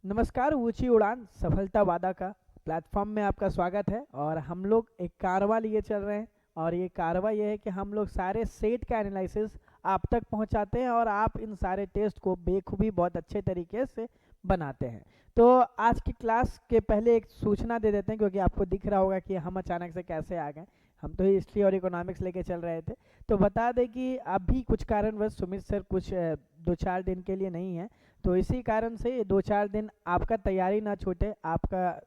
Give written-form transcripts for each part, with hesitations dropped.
नमस्कार, ऊंची उड़ान सफलता वादा का प्लेटफॉर्म में आपका स्वागत है। और हम लोग एक कारवा लिए चल रहे हैं। और ये कारवा ये है कि हम लोग सारे सेट का एनालिसिस आप तक पहुंचाते हैं और आप इन सारे टेस्ट को बेखूबी बहुत अच्छे तरीके से बनाते हैं। तो आज की क्लास के पहले एक सूचना दे देते हैं, क्योंकि आपको दिख रहा होगा कि हम अचानक से कैसे आ गए। हम तो हिस्ट्री और इकोनॉमिक्स लेके चल रहे थे। तो बता दें कि अभी कुछ कारणवश सुमित सर कुछ 2-4 दिन के लिए नहीं है। तो इसी कारण से ये 2-4 दिन आपका तैयारी ना छूटे, आपका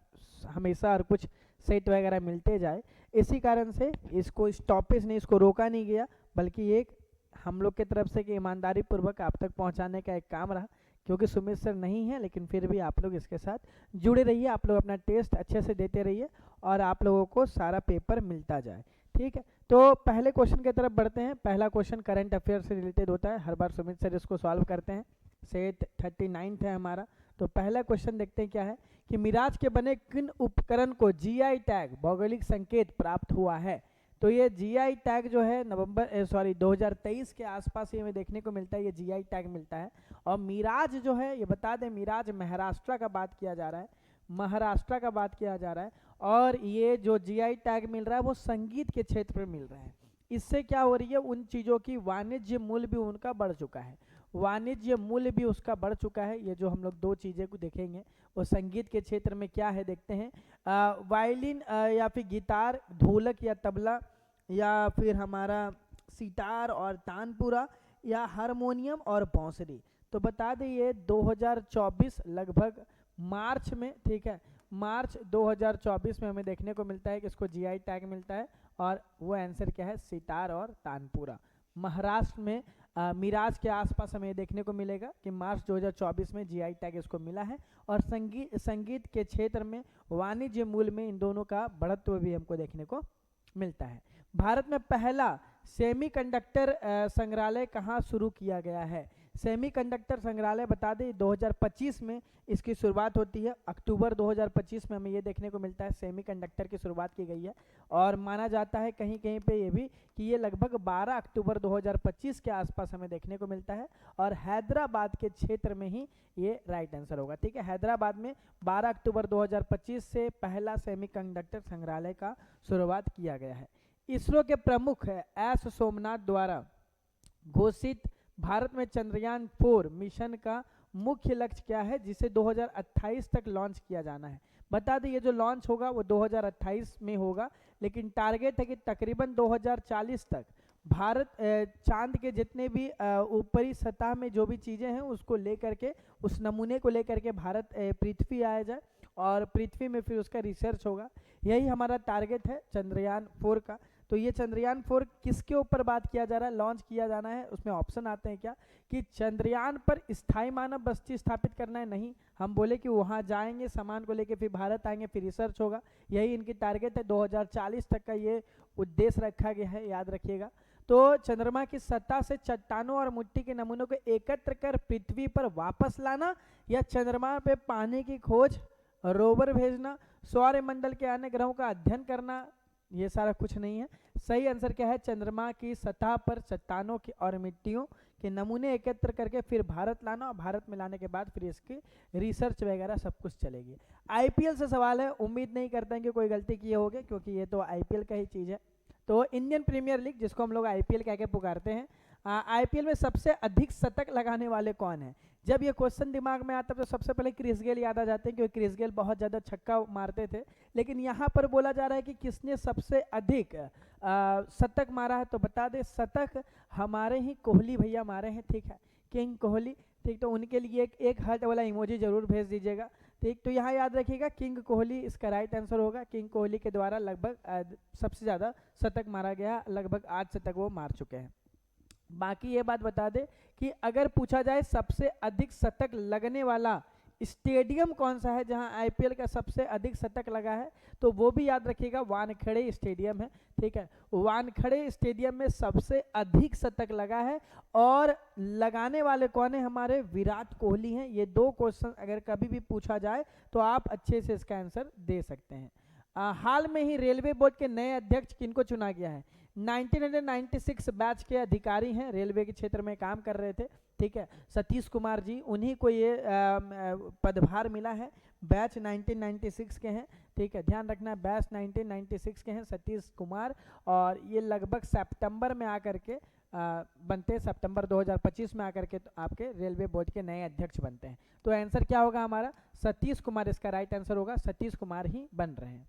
हमेशा और कुछ सेट वगैरह मिलते जाए। इसी कारण से इसको स्टॉपेज नहीं, इसको रोका नहीं गया, बल्कि एक हम लोग की तरफ से कि ईमानदारी पूर्वक आप तक पहुंचाने का एक काम रहा। क्योंकि सुमित सर नहीं है, लेकिन फिर भी आप लोग इसके साथ जुड़े रहिए, आप लोग अपना टेस्ट अच्छे से देते रहिए और आप लोगों को सारा पेपर मिलता जाए। ठीक है, तो पहले क्वेश्चन की तरफ बढ़ते हैं। पहला क्वेश्चन करंट अफेयर से रिलेटेड होता है, हर बार सुमित सर इसको सॉल्व करते हैं। सेट 39 है हमारा। तो पहला क्वेश्चन देखते हैं क्या है कि मिराज के बने किन उपकरण को जीआई टैग भौगोलिक संकेत प्राप्त हुआ है। तो ये जीआई टैग जो है 2023 के आसपास ये हमें देखने को मिलता है, ये जीआई टैग मिलता है। और मिराज जो है, ये बता दें, मिराज महाराष्ट्र का बात किया जा रहा है, महाराष्ट्र का बात किया जा रहा है। और ये जो जीआई टैग मिल रहा है वो संगीत के क्षेत्र में मिल रहा है। इससे क्या हो रही है, उन चीज़ों की वाणिज्य मूल्य भी उनका बढ़ चुका है, वाणिज्य मूल्य भी उसका बढ़ चुका है। ये जो हम लोग दो चीज़ें को देखेंगे वो संगीत के क्षेत्र में क्या है देखते हैं। वायलिन या फिर गिटार, ढोलक या तबला, या फिर हमारा सितार और तानपुरा, या हारमोनियम और बांसुरी। तो बता दें ये 2024 लगभग मार्च में, ठीक है, मार्च 2024 में हमें देखने को मिलता है कि इसको जीआई टैग मिलता है। और वो आंसर क्या है, सितार और तानपुरा। महाराष्ट्र में मिराज के आसपास हमें देखने को मिलेगा कि मार्च 2024 में जीआई टैग इसको मिला है। और संगीत के क्षेत्र में वाणिज्य मूल्य में इन दोनों का बढ़त्व भी हमको देखने को मिलता है। भारत में पहला सेमीकंडक्टर संग्रहालय कहाँ शुरू किया गया है। सेमीकंडक्टर संग्रहालय बता दें 2025 में इसकी शुरुआत होती है। अक्टूबर 2025 में हमें ये देखने को मिलता है सेमीकंडक्टर की शुरुआत की गई है। और माना जाता है कहीं कहीं पे ये भी कि ये लगभग 12 अक्टूबर 2025 के आसपास हमें देखने को मिलता है। और हैदराबाद के क्षेत्र में ही ये राइट आंसर होगा। ठीक है, हैदराबाद में 12 अक्टूबर 2025 से पहला सेमीकंडक्टर संग्रहालय का शुरुआत किया गया है। इसरो के प्रमुख एस सोमनाथ द्वारा घोषित भारत में चंद्रयान 4 मिशन का मुख्य लक्ष्य क्या है, जिसे 2028 तक लॉन्च किया जाना है। बता दें ये जो लॉन्च होगा वो 2028 में होगा, लेकिन टारगेट है कि तकरीबन 2040 तक भारत चांद के जितने भी ऊपरी सतह में जो भी चीज़ें हैं उसको लेकर के, उस नमूने को लेकर के भारत पृथ्वी आया जाए और पृथ्वी में फिर उसका रिसर्च होगा। यही हमारा टारगेट है चंद्रयान 4 का। तो ये चंद्रयान 4 किसके ऊपर बात किया जा रहा है, लॉन्च किया जाना है, उसमें ऑप्शन आते हैं क्या कि चंद्रयान पर स्थायी मानव बस्ती स्थापित करना है। नहीं, हम बोले कि वहाँ जाएंगे सामान को लेके, फिर भारत आएंगे, फिर रिसर्च होगा। यही इनकी टारगेट है, 2040 तक का ये उद्देश्य रखा गया है, याद रखिएगा। तो चंद्रमा की सतह से चट्टानों और मिट्टी के नमूनों को एकत्र कर पृथ्वी पर वापस लाना, या चंद्रमा पे पानी की खोज, रोवर भेजना, सौरमंडल के अन्य ग्रहों का अध्ययन करना, ये सारा कुछ नहीं है। सही आंसर क्या है, चंद्रमा की सतह पर चट्टानों की और मिट्टियों के नमूने एकत्र करके फिर भारत लाना, और भारत में लाने के बाद फिर इसकी रिसर्च वगैरह सब कुछ चलेगी। आईपीएल से सवाल है, उम्मीद नहीं करते हैं कि कोई गलती किए होगे, क्योंकि ये तो आईपीएल का ही चीज़ है। तो इंडियन प्रीमियर लीग, जिसको हम लोग आईपीएल कह के पुकारते हैं, आईपीएल में सबसे अधिक शतक लगाने वाले कौन है। जब ये क्वेश्चन दिमाग में आता है तो सबसे पहले क्रिस गेल याद आ जाते हैं, क्योंकि क्रिस गेल बहुत ज़्यादा छक्का मारते थे। लेकिन यहाँ पर बोला जा रहा है कि किसने सबसे अधिक शतक मारा है। तो बता दें शतक हमारे ही कोहली भैया मारे हैं, ठीक है, किंग कोहली। ठीक, तो उनके लिए एक हार्ट वाला इमोजी जरूर भेज दीजिएगा। ठीक, तो यहाँ याद रखिएगा किंग कोहली इसका राइट आंसर होगा। किंग कोहली के द्वारा लगभग सबसे ज़्यादा शतक मारा गया, लगभग 8 शतक वो मार चुके हैं। बाकी ये बात बता दे कि अगर पूछा जाए सबसे अधिक शतक लगने वाला स्टेडियम कौन सा है जहां आईपीएल का सबसे अधिक शतक लगा है, तो वो भी याद रखिएगा वानखेड़े स्टेडियम है। ठीक है, वानखेड़े स्टेडियम में सबसे अधिक शतक लगा है। और लगाने वाले कौन है, हमारे विराट कोहली हैं। ये दो क्वेश्चन अगर कभी भी पूछा जाए तो आप अच्छे से इसका आंसर दे सकते हैं। हाल में ही रेलवे बोर्ड के नए अध्यक्ष किनको चुना गया है। 1996 बैच के अधिकारी हैं, रेलवे के क्षेत्र में काम कर रहे थे। ठीक है, सतीश कुमार जी, उन्हीं को ये पदभार मिला है। बैच 1996 के हैं, ठीक है, ध्यान रखना, बैच 1996 के हैं सतीश कुमार, और ये लगभग सितंबर में आकर के बनते हैं, सितंबर 2025 में आकर के तो आपके रेलवे बोर्ड के नए अध्यक्ष बनते हैं। तो आंसर क्या होगा हमारा, सतीश कुमार इसका राइट आंसर होगा, सतीश कुमार ही बन रहे हैं।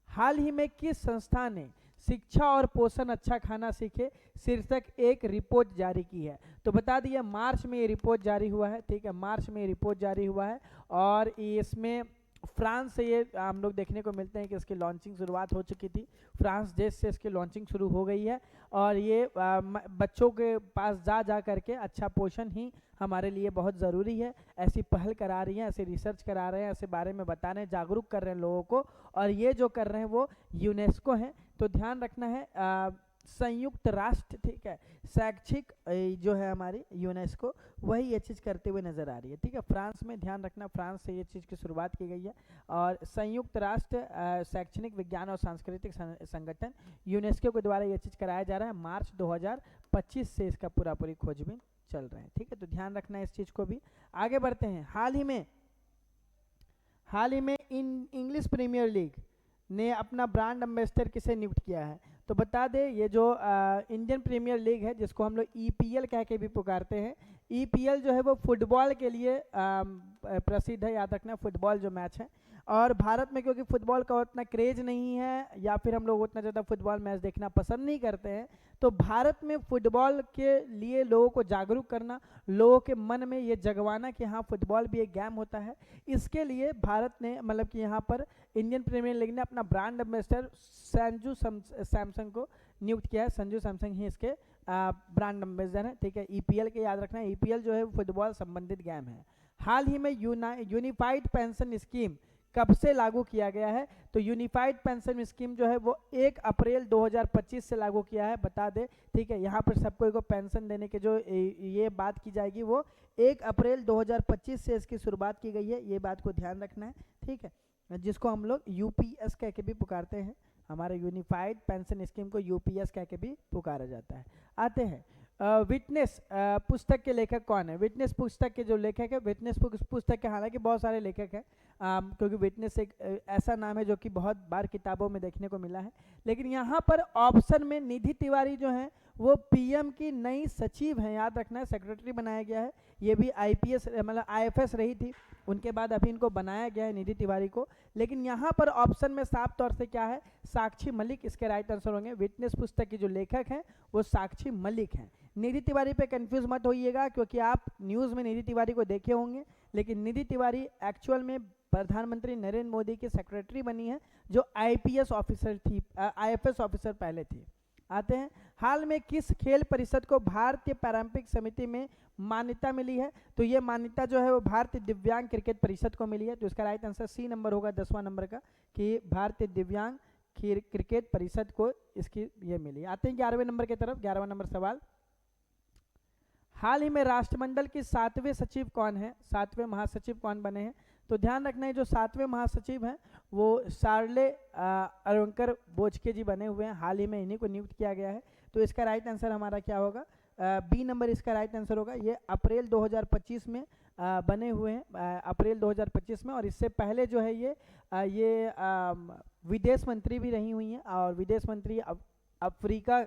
हाल ही में किस संस्था ने शिक्षा और पोषण अच्छा खाना सीखे शीर्षक एक रिपोर्ट जारी की है? तो बता दिए मार्च में ये रिपोर्ट जारी हुआ है, ठीक है, मार्च में ये रिपोर्ट जारी हुआ है, और इसमें फ्रांस से ये हम लोग देखने को मिलते हैं कि इसकी लॉन्चिंग शुरुआत हो चुकी थी, फ्रांस देश से इसकी लॉन्चिंग शुरू हो गई है, और ये बच्चों के पास जा करके अच्छा पोषण ही हमारे लिए बहुत ज़रूरी है, ऐसी पहल करा रही हैं, ऐसे रिसर्च करा रहे हैं, ऐसे बारे में बता रहे हैं, जागरूक कर रहे हैं लोगों को, और ये जो कर रहे हैं वो यूनेस्को है। तो ध्यान रखना है, संयुक्त राष्ट्र, ठीक है, शैक्षिक जो है हमारी यूनेस्को, वही ये चीज़ करते हुए नज़र आ रही है, ठीक है, फ्रांस में, ध्यान रखना, फ्रांस से ये चीज़ की शुरुआत की गई है, और संयुक्त राष्ट्र शैक्षणिक विज्ञान और सांस्कृतिक संगठन यूनेस्को के द्वारा ये चीज़ कराया जा रहा है। मार्च 2025 से इसका पूरी खोजबीन चल रहा है, ठीक है, तो ध्यान रखना है इस चीज़ को भी। आगे बढ़ते हैं। हाल ही में इंग्लिश प्रीमियर लीग ने अपना ब्रांड एम्बेसडर किसे नियुक्त किया है? तो बता दें, ये जो इंडियन प्रीमियर लीग है, जिसको हम लोग ईपीएल कह के भी पुकारते हैं, ईपीएल जो है वो फुटबॉल के लिए प्रसिद्ध है, याद रखना, फुटबॉल जो मैच है, और भारत में क्योंकि फुटबॉल का उतना क्रेज नहीं है, या फिर हम लोग उतना ज़्यादा फुटबॉल मैच देखना पसंद नहीं करते हैं, तो भारत में फुटबॉल के लिए लोगों को जागरूक करना, लोगों के मन में ये जगवाना कि हाँ फुटबॉल भी एक गेम होता है, इसके लिए भारत ने, मतलब कि यहाँ पर इंडियन प्रीमियर लीग ने अपना ब्रांड एम्बेसडर संजू सैमसंग को नियुक्त किया है। संजू सैमसंग ही इसके ब्रांड एम्बेसडर है, ठीक है। ईपीएल के याद रखना है, ईपीएल जो है फुटबॉल संबंधित गेम है। हाल ही में यूनिफाइड पेंशन स्कीम कब से लागू किया गया है? तो यूनिफाइड पेंशन स्कीम जो है वो 1 अप्रैल 2025 से लागू किया है, बता दे, ठीक है। यहाँ पर सबको को पेंशन देने के जो ये बात की जाएगी वो 1 अप्रैल 2025 से इसकी शुरुआत की गई है, ये बात को ध्यान रखना है, ठीक है, जिसको हम लोग यूपीएस कह के भी पुकारते हैं, हमारे यूनिफाइड पेंशन स्कीम को यूपीएस कह के भी पुकारा जाता है। आते हैं विटनेस पुस्तक के लेखक कौन है? विटनेस पुस्तक के जो लेखक है, विटनेस पुस्तक के हालांकि बहुत सारे लेखक हैं, क्योंकि विटनेस एक ऐसा नाम है जो कि बहुत बार किताबों में देखने को मिला है, लेकिन यहाँ पर ऑप्शन में निधि तिवारी जो है वो पीएम की नई सचिव हैं, याद रखना है, सेक्रेटरी बनाया गया है, ये भी आईपीएस मतलब आईएफएस रही थी, उनके बाद अभी इनको बनाया गया है निधि तिवारी को, लेकिन यहाँ पर ऑप्शन में साफ तौर से क्या है, साक्षी मलिक इसके राइट आंसर होंगे। विटनेस पुस्तक की जो लेखक हैं वो साक्षी मलिक हैं। निधि तिवारी पे कंफ्यूज मत होइएगा, क्योंकि आप न्यूज़ में निधि तिवारी को देखे होंगे, लेकिन निधि तिवारी एक्चुअल में प्रधानमंत्री नरेंद्र मोदी की सेक्रेटरी बनी है, जो आईपीएस ऑफिसर थी, आईएफएस ऑफिसर पहले थी। आते हैं, हाल में किस खेल परिषद को भारतीय पैरालंपिक समिति में मान्यता मिली है? तो ये मान्यता जो है वो भारतीय दिव्यांग क्रिकेट परिषद को मिली है, तो इसका राइट आंसर सी नंबर होगा, 10वां नंबर का, कि भारतीय दिव्यांग क्रिकेट परिषद को इसकी ये मिली। आते हैं 11वें नंबर की तरफ, 11वां नंबर सवाल, हाल ही में राष्ट्रमंडल की 7वें सचिव कौन है? 7वें महासचिव कौन बने हैं? तो ध्यान रखना है, जो 7वें महासचिव हैं वो शार्ले अरवंकर बोचके जी बने हुए हैं, हाल ही में इन्हीं को नियुक्त किया गया है, तो इसका राइट आंसर हमारा क्या होगा, बी नंबर इसका राइट आंसर होगा। ये अप्रैल 2025 में बने हुए हैं, अप्रैल 2025 में, और इससे पहले जो है ये विदेश मंत्री भी रही हुई हैं, और विदेश मंत्री अफ्रीका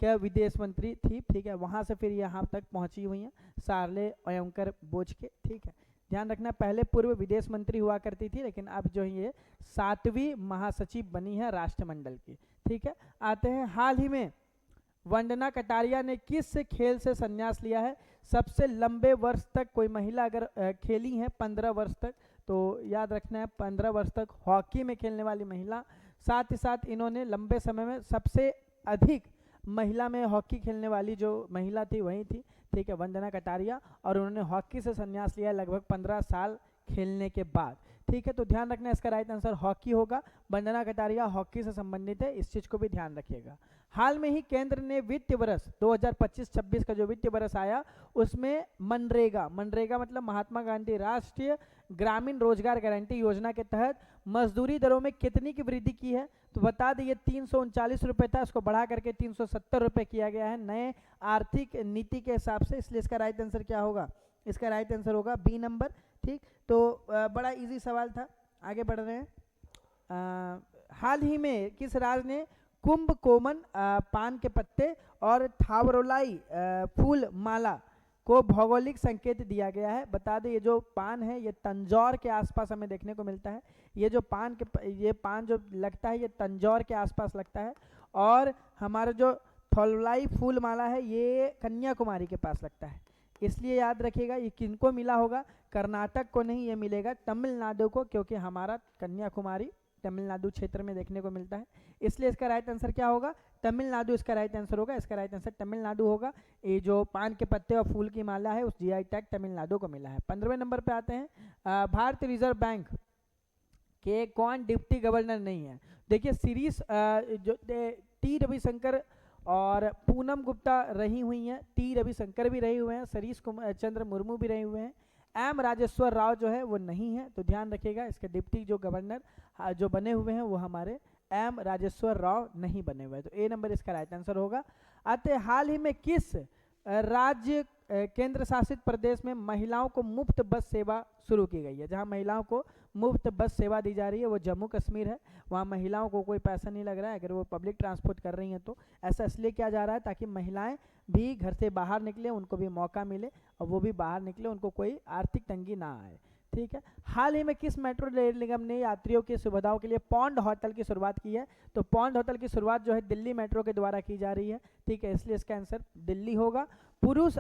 क्या विदेश मंत्री थी, ठीक है, वहाँ से फिर यहाँ तक पहुँची हुई हैं शार्ले अरवंकर बोचके, ठीक है, ध्यान रखना, पहले पूर्व विदेश मंत्री हुआ करती थी, लेकिन अब जो है ये 7वीं महासचिव बनी है राष्ट्रमंडल की, ठीक है। आते हैं, हाल ही में वंदना कटारिया ने किस खेल से संन्यास लिया है? सबसे लंबे वर्ष तक कोई महिला अगर खेली हैं 15 वर्ष तक, तो याद रखना है 15 वर्ष तक हॉकी में खेलने वाली महिला, साथ ही साथ इन्होंने लंबे समय में सबसे अधिक महिला में हॉकी खेलने वाली जो महिला थी वही थी, ठीक है, वंदना कटारिया, और उन्होंने हॉकी से संन्यास लिया लगभग 15 साल खेलने के बाद, ठीक है, तो ध्यान रखना इसका राइट आंसर हॉकी होगा। वंदना कटारिया हॉकी से संबंधित है, इस चीज को भी ध्यान रखिएगा। हाल में ही केंद्र ने वित्तीय वर्ष 2025-26 का जो वित्तीय वर्ष आया उसमें मनरेगा, मनरेगा मतलब महात्मा गांधी राष्ट्रीय ग्रामीण रोजगार गारंटी योजना के तहत मजदूरी दरों में कितनी की वृद्धि की है? तो बता दें ये 339 रुपये था, इसको बढ़ा करके 370 रुपये किया गया है नए आर्थिक नीति के हिसाब से। इसलिए इसका राइट आंसर क्या होगा? इसका राइट आंसर होगा बी नंबर। ठीक, तो बड़ा इजी सवाल था, आगे बढ़ रहे हैं। हाल ही में किस राज्य ने कुंभ कोमन पान के पत्ते और थावरोलाई फूल माला को भौगोलिक संकेत दिया गया है? बता दें ये जो पान है ये तंजौर के आसपास हमें देखने को मिलता है। ये जो ये पान जो लगता है ये तंजौर के आसपास लगता है, और हमारा जो थावरोलाई फूल माला है ये कन्याकुमारी के पास लगता है। इसलिए याद रखिएगा ये किनको मिला होगा? कर्नाटक को नहीं, ये मिलेगा तमिलनाडु को, क्योंकि हमारा कन्याकुमारी तमिलनाडु क्षेत्र में देखने को मिलता है। इसलिए इसका राइट आंसर क्या होगा? तमिलनाडु इसका राइट आंसर होगा। इसका राइट आंसर तमिलनाडु होगा। ये जो पान के पत्ते और फूल की माला है उस जीआई टैग तमिलनाडु को मिला है। 15वें नंबर पे आते हैं। भारतीय रिजर्व बैंक के कौन डिप्टी गवर्नर नहीं है? देखिए सीरीज जो टी रविशंकर और पूनम गुप्ता रही हुई हैं, टी रविशंकर भी रहे हुए हैं, सरीश चंद्र मुर्मू भी रहे हुए हैं। एम राजेश्वर राव जो है वो नहीं है, तो ध्यान रखिएगा इसके डिप्टी जो गवर्नर जो बने हुए हैं वो हमारे एम राजेश्वर राव नहीं बने हुए हैं, तो ए नंबर इसका राइट आंसर होगा। आते हाल ही में किस राज्य केंद्र शासित प्रदेश में महिलाओं को मुफ्त बस सेवा शुरू की गई है? जहां महिलाओं को मुफ्त बस सेवा दी जा रही है वो जम्मू कश्मीर है। वहाँ महिलाओं को कोई पैसा नहीं लग रहा है अगर वो पब्लिक ट्रांसपोर्ट कर रही हैं तो। ऐसा इसलिए किया जा रहा है ताकि महिलाएं भी घर से बाहर निकले, उनको भी मौका मिले और वो भी बाहर निकले, उनको कोई आर्थिक तंगी ना आए। ठीक है, हाल ही में किस मेट्रो रेल निगम ने यात्रियों की सुविधाओं के लिए पौंड होटल की शुरुआत की है? तो पौंड होटल की शुरुआत जो है दिल्ली मेट्रो के द्वारा की जा रही है। ठीक है, इसलिए इसका आंसर दिल्ली होगा। पुरुष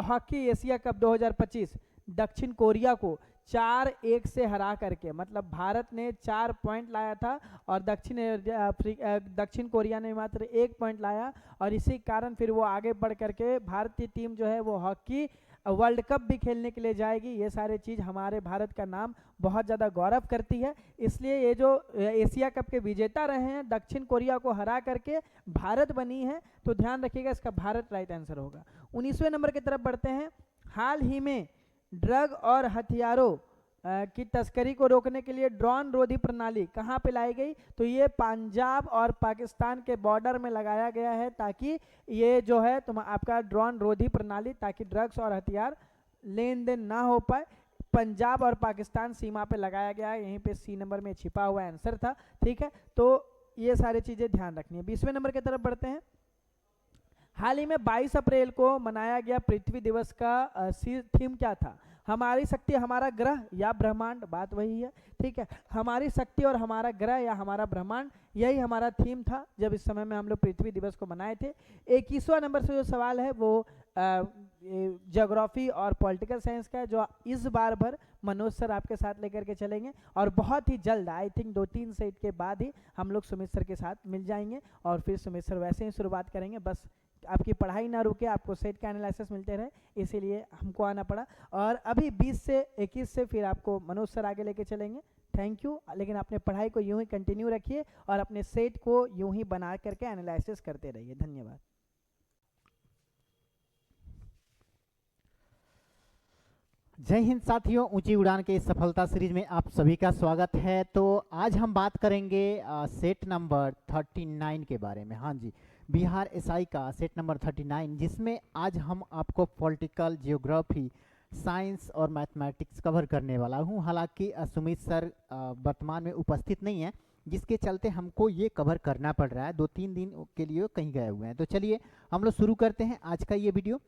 हॉकी एशिया कप 2025 दक्षिण कोरिया को 4-1 से हरा करके, मतलब भारत ने 4 पॉइंट लाया था और दक्षिण कोरिया ने मात्र 1 पॉइंट लाया, और इसी कारण फिर वो आगे बढ़ करके भारतीय टीम जो है वो हॉकी वर्ल्ड कप भी खेलने के लिए जाएगी। ये सारे चीज़ हमारे भारत का नाम बहुत ज़्यादा गौरव करती है। इसलिए ये जो एशिया कप के विजेता रहे हैं दक्षिण कोरिया को हरा करके भारत बनी है, तो ध्यान रखिएगा इसका भारत राइट आंसर होगा। 19वें नंबर की तरफ बढ़ते हैं। हाल ही में ड्रग और हथियारों की तस्करी को रोकने के लिए ड्रोन रोधी प्रणाली कहाँ पे लाई गई? तो ये पंजाब और पाकिस्तान के बॉर्डर में लगाया गया है, ताकि ये जो है आपका ड्रोन रोधी प्रणाली, ताकि ड्रग्स और हथियार लेन देन ना हो पाए। पंजाब और पाकिस्तान सीमा पे लगाया गया है, यहीं पे सी नंबर में छिपा हुआ आंसर था। ठीक है, तो ये सारी चीज़ें ध्यान रखनी है। 20वें नंबर की तरफ बढ़ते हैं। हाल ही में 22 अप्रैल को मनाया गया पृथ्वी दिवस का थीम क्या था? हमारी शक्ति हमारा ग्रह या ब्रह्मांड, बात वही है। ठीक है, हमारी शक्ति और हमारा ग्रह या हमारा ब्रह्मांड, यही हमारा थीम था जब इस समय में हम लोग पृथ्वी दिवस को मनाए थे। 21वां नंबर से जो सवाल है वो ज्योग्राफी और पॉलिटिकल साइंस का है, जो इस बार भर मनोज सर आपके साथ लेकर के चलेंगे, और बहुत ही जल्द आई थिंक 2-3 सेट के बाद ही हम लोग सुमित सर के साथ मिल जाएंगे, और फिर सुमित सर वैसे ही शुरुआत करेंगे। बस आपकी पढ़ाई ना रुके, आपको सेट का एनालिसिस मिलते रहे, इसीलिए हमको आना पड़ा। और अभी 20 से 21 से फिर आपको मनोज सर आगे लेके चलेंगे। थैंक यू, लेकिन अपने पढ़ाई को यूं ही कंटिन्यू रखिए और अपने सेट को यूं ही बना करके एनालिसिस करते रहिए। धन्यवाद। जय हिंद साथियों, ऊंची उड़ान के इस सफलता सीरीज में आप सभी का स्वागत है। तो आज हम बात करेंगे सेट नंबर 39 के बारे में। हाँ जी, बिहार एसआई का सेट नंबर 39, जिसमें आज हम आपको पॉलिटिकल, जियोग्राफी, साइंस और मैथमेटिक्स कवर करने वाला हूं। हालांकि सुमित सर वर्तमान में उपस्थित नहीं है, जिसके चलते हमको ये कवर करना पड़ रहा है। 2-3 दिन के लिए कहीं गए हुए हैं। तो चलिए हम लोग शुरू करते हैं आज का ये वीडियो।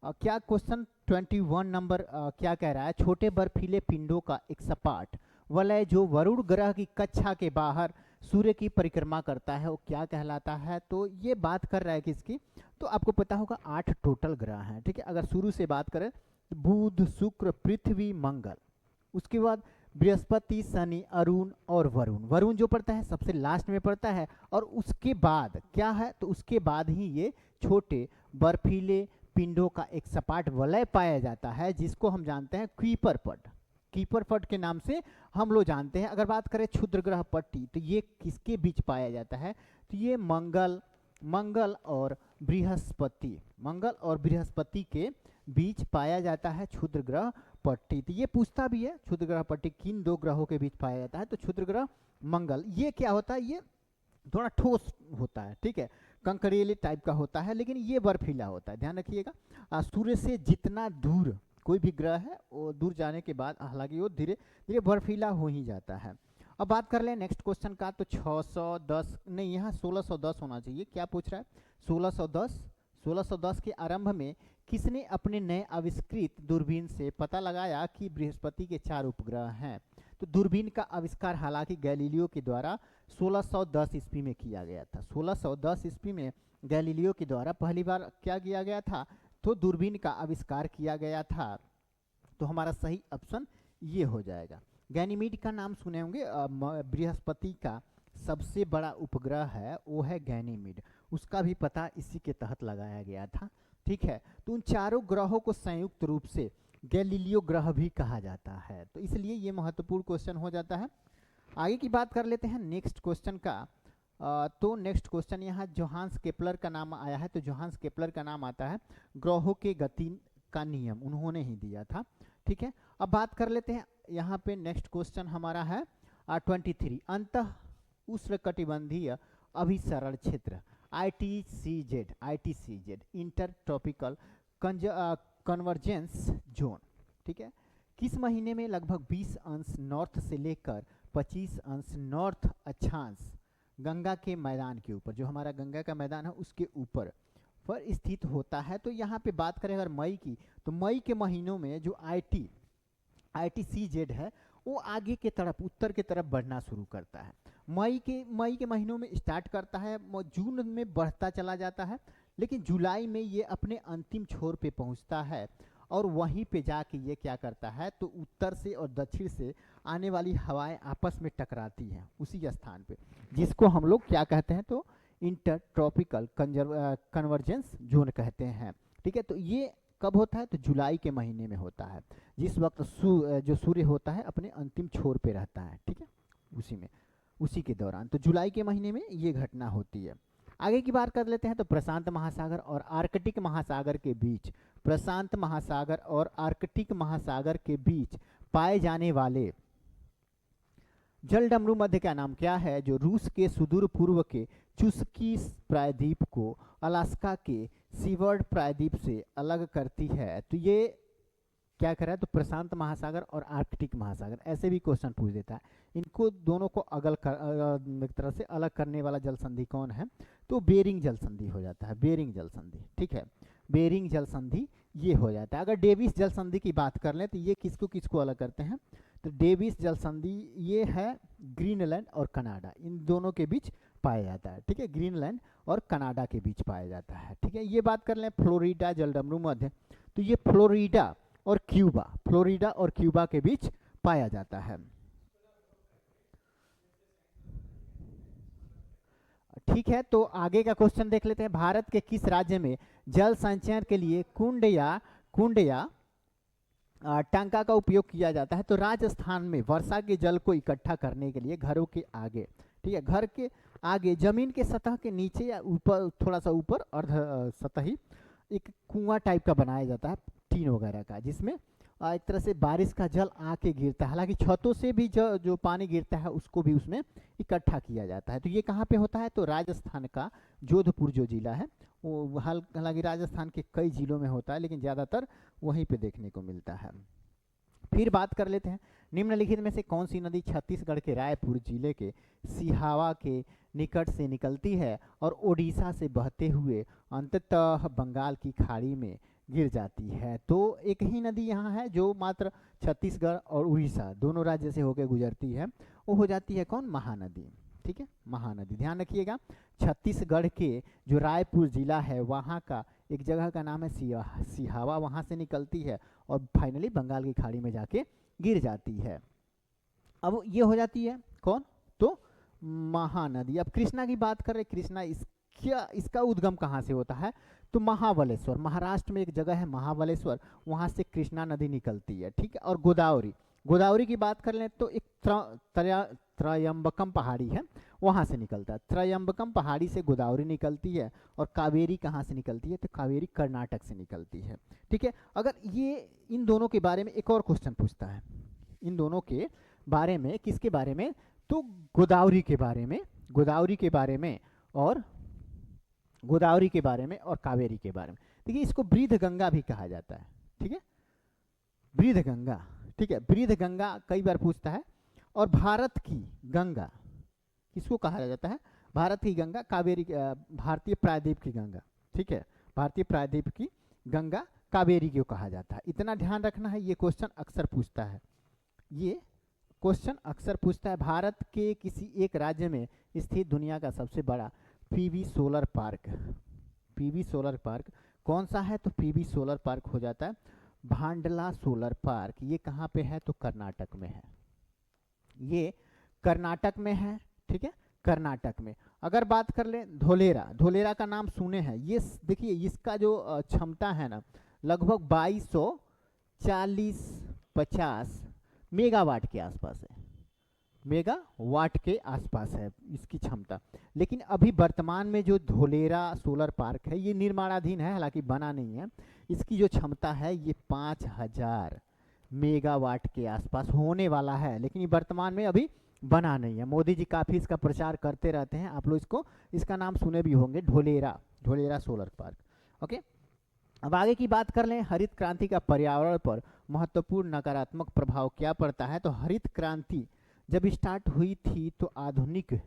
क्या क्वेश्चन 21 नंबर क्या कह रहा है? छोटे बर्फीले पिंडों का एक सपाट वलय जो वरुण ग्रह की कक्षा के बाहर सूर्य की परिक्रमा करता है वो क्या कहलाता है? तो ये बात कर रहा है किसकी? तो आपको पता होगा 8 टोटल ग्रह हैं। ठीक है, अगर शुरू से बात करें, बुध, शुक्र, पृथ्वी, मंगल, उसके बाद बृहस्पति, शनि, अरुण और वरुण। वरुण जो पड़ता है सबसे लास्ट में पड़ता है, और उसके बाद क्या है? तो उसके बाद ही ये छोटे बर्फीले पिंडों का एक सपाट वलय पाया जाता है, जिसको हम जानते हैं क्वीपर पड। कीपर पट के नाम से हम लोग जानते हैं। अगर बात करें क्षुद्र ग्रह पट्टी, तो ये किसके बीच पाया जाता है? तो ये मंगल और बृहस्पति के बीच पाया जाता है क्षुद्र ग्रह पट्टी। तो ये पूछता भी है क्षुद्र ग्रह पट्टी किन दो ग्रहों के बीच पाया जाता है, तो क्षुद्र ग्रह मंगल। ये क्या होता है? ये थोड़ा ठोस होता है, ठीक है, कंकरेली टाइप का होता है, लेकिन ये बर्फीला होता है, ध्यान रखिएगा। सूर्य से जितना दूर कोई भी ग्रह है वो दूर जाने के बाद हालांकि वो धीरे धीरे बर्फीला हो ही जाता है। अब बात कर लें नेक्स्ट क्वेश्चन का, तो 610 नहीं, यहाँ 1610 होना चाहिए। क्या पूछ रहा है? 1610 के आरंभ में किसने अपने नए आविष्कृत दूरबीन से पता लगाया कि बृहस्पति के 4 उपग्रह हैं? तो दूरबीन का आविष्कार हालांकि गैलीलियो के द्वारा 1610 ईस्वी में किया गया था। 1610 ईस्वी में गैलीलियो के द्वारा पहली बार क्या किया गया था? तो दूरबीन का आविष्कार किया गया था। तो हमारा सही ऑप्शन ये हो जाएगा। गैनीमीड का नाम सुने होंगे, बृहस्पति का सबसे बड़ा उपग्रह है वो है गैनीमीड, उसका भी पता इसी के तहत लगाया गया था, ठीक है। तो उन चारों ग्रहों को संयुक्त रूप से गैलीलियो ग्रह भी कहा जाता है, तो इसलिए ये महत्वपूर्ण क्वेश्चन हो जाता है। आगे की बात कर लेते हैं नेक्स्ट क्वेश्चन का। तो नेक्स्ट क्वेश्चन यहाँ जोहान्स केपलर का नाम आया है, तो जोहान्स केपलर का नाम आता है ग्रहों के गति का नियम उन्होंने ही दिया था, ठीक है। अब बात कर लेते हैं यहाँ पे नेक्स्ट क्वेश्चन हमारा है 23 अंतः उष्णकटिबंधीय अभिसरण क्षेत्र ITCZ inter tropical convergence zone, ठीक है, किस महीने में लगभग 20 अंश नॉर्थ से लेकर 25 अंश नॉर्थ अक्षांश गंगा के मैदान के ऊपर, जो हमारा गंगा का मैदान है उसके ऊपर पर स्थित होता है। तो यहाँ पे बात करें अगर मई की, तो मई के महीनों में जो ITCZ है वो आगे के तरफ उत्तर के तरफ बढ़ना शुरू करता है। मई के महीनों में स्टार्ट करता है, जून में बढ़ता चला जाता है, लेकिन जुलाई में ये अपने अंतिम छोर पे पहुंचता है और वहीं पे जाके ये क्या करता है, तो उत्तर से और दक्षिण से आने वाली हवाएं आपस में टकराती हैं उसी स्थान पे, जिसको हम लोग क्या कहते हैं, तो इंटर ट्रॉपिकल कन्वर्जेंस जोन कहते हैं, ठीक है। तो ये कब होता है? तो जुलाई के महीने में होता है, जिस वक्त जो सूर्य होता है अपने अंतिम छोर पे रहता है, ठीक है, उसी के दौरान, तो जुलाई के महीने में ये घटना होती है। आगे की बात कर लेते हैं, तो प्रशांत महासागर और आर्कटिक महासागर के बीच, प्रशांत महासागर और आर्कटिक महासागर के बीच पाए जाने वाले जलडमरू मध्य का नाम क्या है, जो रूस के सुदूर पूर्व के चुस्की प्रायद्वीप को अलास्का के सीवर्ड प्रायद्वीप से अलग करती है? तो ये क्या कर रहा है, तो प्रशांत महासागर और आर्कटिक महासागर, ऐसे भी क्वेश्चन पूछ देता है। इनको दोनों को एक तरह से अलग करने वाला जल संधि कौन है, तो बेरिंग जल संधि हो जाता है, बेरिंग जल संधि, ठीक है, बेरिंग जल संधि ये हो जाता है। अगर डेविस जल संधि की बात कर लें तो ये किसको अलग करते हैं, तो डेविस जल संधि ये है ग्रीनलैंड और कनाडा, इन दोनों के बीच पाया जाता है, ठीक है, ग्रीनलैंड और कनाडा के बीच पाया जाता है, ठीक है। ये बात कर लें फ्लोरिडा जलडमरू मध्य, तो ये फ्लोरिडा और क्यूबा के बीच पाया जाता है, ठीक है। तो आगे का क्वेश्चन देख लेते हैं, भारत के किस राज्य में जल संचयन के लिए कुंड या टंका का उपयोग किया जाता है? तो राजस्थान में वर्षा के जल को इकट्ठा करने के लिए घरों के आगे, ठीक है, घर के आगे जमीन के सतह के नीचे या ऊपर, थोड़ा सा ऊपर अर्ध सतही एक कुआं टाइप का बनाया जाता है टीन वगैरह का, जिसमें एक तरह से बारिश का जल आके गिरता है, हालांकि छतों से भी जो पानी गिरता है उसको भी उसमें इकट्ठा किया जाता है। तो ये कहाँ पे होता है, तो राजस्थान का जोधपुर जो जिला है वो, हालांकि राजस्थान के कई जिलों में होता है लेकिन ज़्यादातर वहीं पे देखने को मिलता है। फिर बात कर लेते हैं, निम्नलिखित में से कौन सी नदी छत्तीसगढ़ के रायपुर जिले के सिहावा के निकट से निकलती है और ओडिशा से बहते हुए अंततः बंगाल की खाड़ी में गिर जाती है? तो एक ही नदी यहाँ है जो मात्र छत्तीसगढ़ और उड़ीसा दोनों राज्य से होकर गुजरती है, वो हो जाती है कौन, महानदी, ठीक है, महानदी। ध्यान रखिएगा, छत्तीसगढ़ के जो रायपुर जिला है वहाँ का एक जगह का नाम है सिहावा, वहाँ से निकलती है और फाइनली बंगाल की खाड़ी में जाके गिर जाती है। अब ये हो जाती है कौन, तो महानदी। अब कृष्णा की बात करें, कृष्णा इसका उद्गम कहाँ से होता है, तो महाबलेश्वर, महाराष्ट्र में एक जगह है महाबलेश्वर, वहाँ से कृष्णा नदी निकलती है, ठीक है। और गोदावरी की बात कर लें तो एक त्रयंबकम पहाड़ी है, वहाँ से निकलता है। त्रयंबकम पहाड़ी से गोदावरी निकलती है। और कावेरी कहाँ से निकलती है? तो कावेरी कर्नाटक से निकलती है। ठीक है, अगर ये इन दोनों के बारे में एक और क्वेश्चन पूछता है, इन दोनों के बारे में, किसके बारे में? तो गोदावरी के बारे में, गोदावरी के बारे में और गोदावरी के बारे में और कावेरी के बारे में। देखिए, इसको बृहद गंगा भी कहा जाता है। ठीक है, बृहद गंगा। ठीक है, बृहद गंगा कई बार पूछता है। और भारत की गंगा किसको कहा जाता है? भारत की गंगा, कावेरी, भारतीय प्रायद्वीप की गंगा। ठीक है, भारतीय प्रायद्वीप की गंगा कावेरी को कहा जाता है। इतना ध्यान रखना है, ये क्वेश्चन अक्सर पूछता है, ये क्वेश्चन अक्सर पूछता है। भारत के किसी एक राज्य में स्थित दुनिया का सबसे बड़ा PV solar park, PV solar park कौन सा है? तो पीवी सोलर पार्क हो जाता है भांडला सोलर पार्क। ये कहाँ पे है? तो कर्नाटक में है, ये कर्नाटक में है। ठीक है, कर्नाटक में। अगर बात कर ले धोलेरा, धोलेरा का नाम सुने हैं। ये देखिए, इसका जो क्षमता है ना, लगभग 2240-50 मेगावाट के आसपास है, मेगावाट के आसपास है इसकी क्षमता। लेकिन अभी वर्तमान में जो धोलेरा सोलर पार्क है ये निर्माणाधीन है, हालांकि बना नहीं है। इसकी जो क्षमता है ये 5000 मेगावाट के आसपास होने वाला है, लेकिन ये वर्तमान में अभी बना नहीं है। मोदी जी काफ़ी इसका प्रचार करते रहते हैं, आप लोग इसका नाम सुने भी होंगे, Dholera, Dholera solar park. Okay, अब आगे की बात कर लें। हरित क्रांति का पर्यावरण पर महत्वपूर्ण नकारात्मक प्रभाव क्या पड़ता है? तो हरित क्रांति जब स्टार्ट हुई थी तो आधुनिक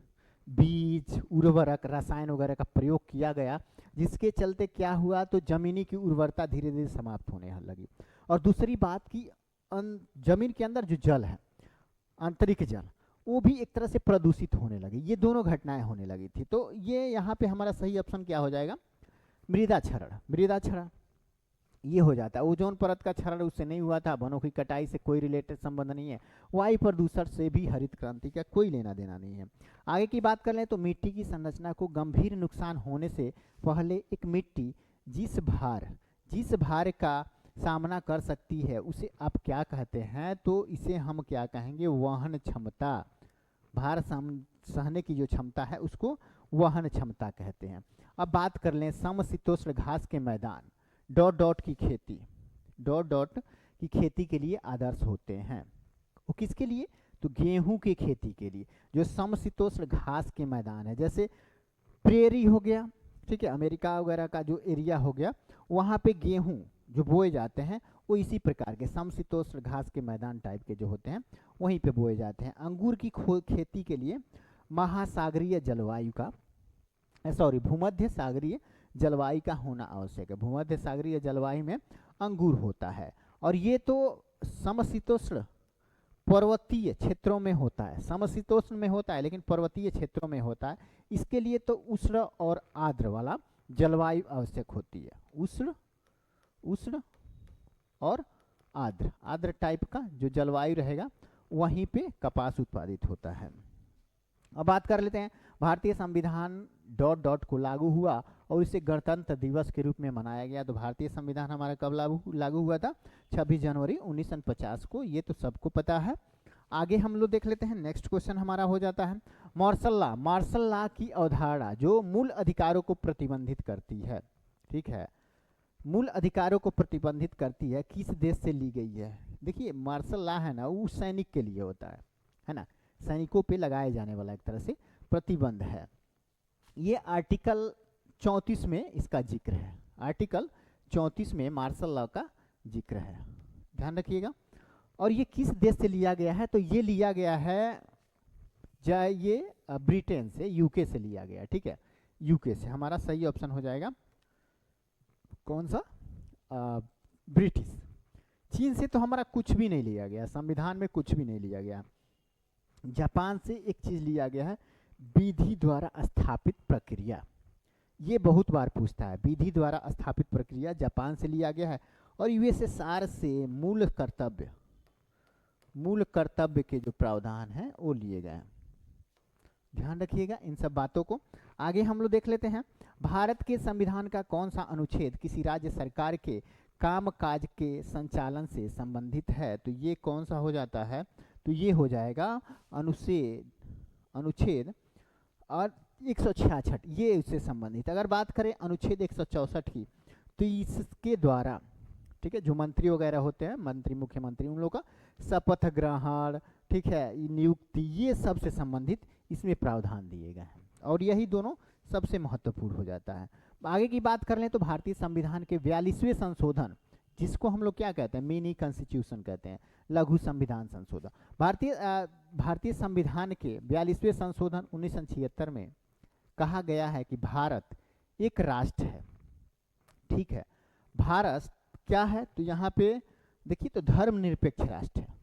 बीज, उर्वरक, रसायन वगैरह का प्रयोग किया गया, जिसके चलते क्या हुआ? तो जमीनी की उर्वरता धीरे धीरे समाप्त होने लगी। और दूसरी बात की, जमीन के अंदर जो जल है, आंतरिक जल, वो भी एक तरह से प्रदूषित होने लगी। ये दोनों घटनाएं होने लगी थी। तो ये यहाँ पे हमारा सही ऑप्शन क्या हो जाएगा? मृदा क्षरण, मृदा क्षरण ये हो जाता है। ओजोन परत का क्षरण उससे नहीं हुआ था, वनों की कटाई से कोई रिलेटेड संबंध नहीं है। वायु प्रदूषण से भी हरित क्रांति का कोई लेना देना नहीं है। आगे की बात कर लें तो मिट्टी की संरचना को गंभीर नुकसान होने से पहले एक मिट्टी जिस भार का सामना कर सकती है उसे आप क्या कहते हैं? तो इसे हम क्या कहेंगे? वहन क्षमता। भार सहने की जो क्षमता है उसको वहन क्षमता कहते हैं। अब बात कर लें समशीतोष्ण घास के मैदान डॉट डॉट की खेती, डॉट डॉट की खेती के लिए आदर्श होते हैं। वो किसके लिए? तो गेहूं की खेती के लिए। जो समशीतोष्ण घास के मैदान है, जैसे प्रेरी हो गया, ठीक है, अमेरिका वगैरह का जो एरिया हो गया, वहाँ पे गेहूं जो बोए जाते हैं वो इसी प्रकार के समशीतोष्ण घास के मैदान टाइप के जो होते हैं वहीं पे बोए जाते हैं। अंगूर की खेती के लिए महासागरीय जलवायु का, भूमध्य सागरीय जलवायु का होना आवश्यक है। भूमध्य सागरीय जलवायु में अंगूर होता है। और ये तो समशीतोष्ण पर्वतीय क्षेत्रों में होता है, समशीतोष्ण में होता है लेकिन पर्वतीय क्षेत्रों में होता है। इसके लिए तो उष्ण और आर्द्र वाला जलवायु आवश्यक होती है। उष्ण और आर्द्र टाइप का जो जलवायु रहेगा वहीं पे कपास उत्पादित होता है। अब बात कर लेते हैं भारतीय संविधान डॉट डॉट को लागू हुआ और इसे गणतंत्र दिवस के रूप में मनाया गया। तो भारतीय संविधान हमारा कब लागू हुआ था? 26 जनवरी 1950 को। ये तो सबको पता है। आगे हम लोग देख लेते हैं, नेक्स्ट क्वेश्चन हमारा हो जाता है मार्शल लॉ की अवधारणा जो मूल अधिकारों को प्रतिबंधित करती है। ठीक है, मूल अधिकारों को प्रतिबंधित करती है, किस देश से ली गई है? देखिए, मार्शल लॉ है ना, वो सैनिक के लिए होता है ना, सैनिकों पे लगाए जाने वाला एक तरह से प्रतिबंध है। ये आर्टिकल 34 में इसका जिक्र है, आर्टिकल 34 में मार्शल लॉ का जिक्र है, ध्यान रखिएगा। और ये किस देश से लिया गया है? तो ये लिया गया है ये ब्रिटेन से, यूके से लिया गया। ठीक है, यूके से हमारा सही ऑप्शन हो जाएगा कौन सा? ब्रिटिश। चीन से तो हमारा कुछ भी नहीं लिया गया, संविधान में कुछ भी नहीं लिया गया। जापान से एक चीज लिया गया है, विधि द्वारा स्थापित प्रक्रिया। ये बहुत बार पूछता है, विधि द्वारा स्थापित प्रक्रिया जापान से लिया गया है। और यूएसएसआर से मूल कर्तव्य के जो प्रावधान हैं वो लिए गए हैं। ध्यान रखिएगा इन सब बातों को। आगे हम लोग देख लेते हैं, भारत के संविधान का कौन सा अनुच्छेद किसी राज्य सरकार के कामकाज के संचालन से संबंधित है तो ये कौन सा हो जाता है, तो ये हो जाएगा अनुच्छेद और 166, ये उससे संबंधित। अगर बात करें अनुच्छेद 164 की, तो इसके द्वारा, ठीक है, जो मंत्री वगैरह होते हैं, मंत्री मुख्यमंत्री, उन लोगों का शपथ ग्रहण, ठीक है, नियुक्ति, ये सब से संबंधित इसमें प्रावधान दिए गए हैं और यही दोनों सबसे महत्वपूर्ण हो जाता है। आगे की बात कर लें तो भारतीय संविधान के 42वें संशोधन, जिसको हम लोग क्या कहते हैं, मिनी कॉन्स्टिट्यूशन कहते हैं, लघु संविधान संशोधन। भारतीय संविधान के 42वें संशोधन 1976 में कहा गया है कि भारत एक राष्ट्र है, ठीक है। भारत क्या है, तो यहाँ पे देखिए तो धर्मनिरपेक्ष राष्ट्र है,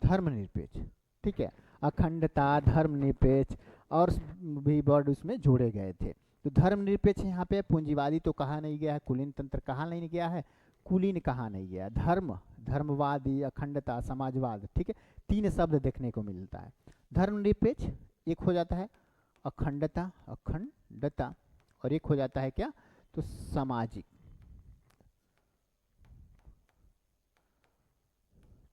धर्मनिरपेक्ष, ठीक है, अखंडता, धर्मनिरपेक्ष और भी वर्ड उसमें जोड़े गए थे। तो धर्मनिरपेक्ष यहाँ पे, पूंजीवादी तो कहा नहीं गया है, कुलीन तंत्र कहा नहीं गया है, कुलीन कहा नहीं गया, धर्मवादी, अखंडता, समाजवाद, ठीक है, 3 शब्द देखने को मिलता है। धर्मनिरपेक्ष एक हो जाता है अखंडता और एक हो जाता है क्या, तो सामाजिक,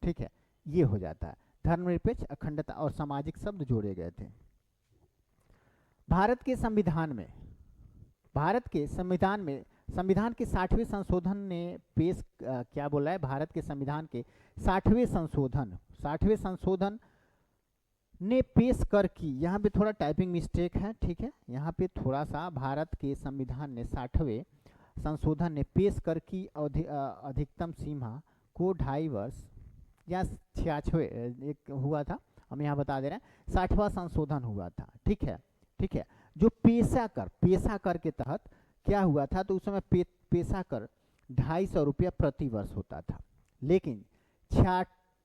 ठीक है, ये हो जाता है। धर्मनिरपेक्ष, अखंडता और सामाजिक शब्द जोड़े गए थे। भारत के संविधान में संविधान के 60वें संशोधन ने पेश क्या बोला है, भारत के संविधान के 60वें संशोधन ने पेश कर की, यहाँ पे थोड़ा टाइपिंग मिस्टेक है, ठीक है, यहाँ पे थोड़ा सा, भारत के संविधान ने 60वें संशोधन ने पेश कर की अधिकतम सीमा को 2.5 वर्ष या 66 एक हुआ था, हम यहाँ बता दे रहे हैं, 60वां संशोधन हुआ था, ठीक है, ठीक है। जो पेशा कर के तहत क्या हुआ था, तो उस समय पेशा कर 250 रुपया प्रति वर्ष होता था, लेकिन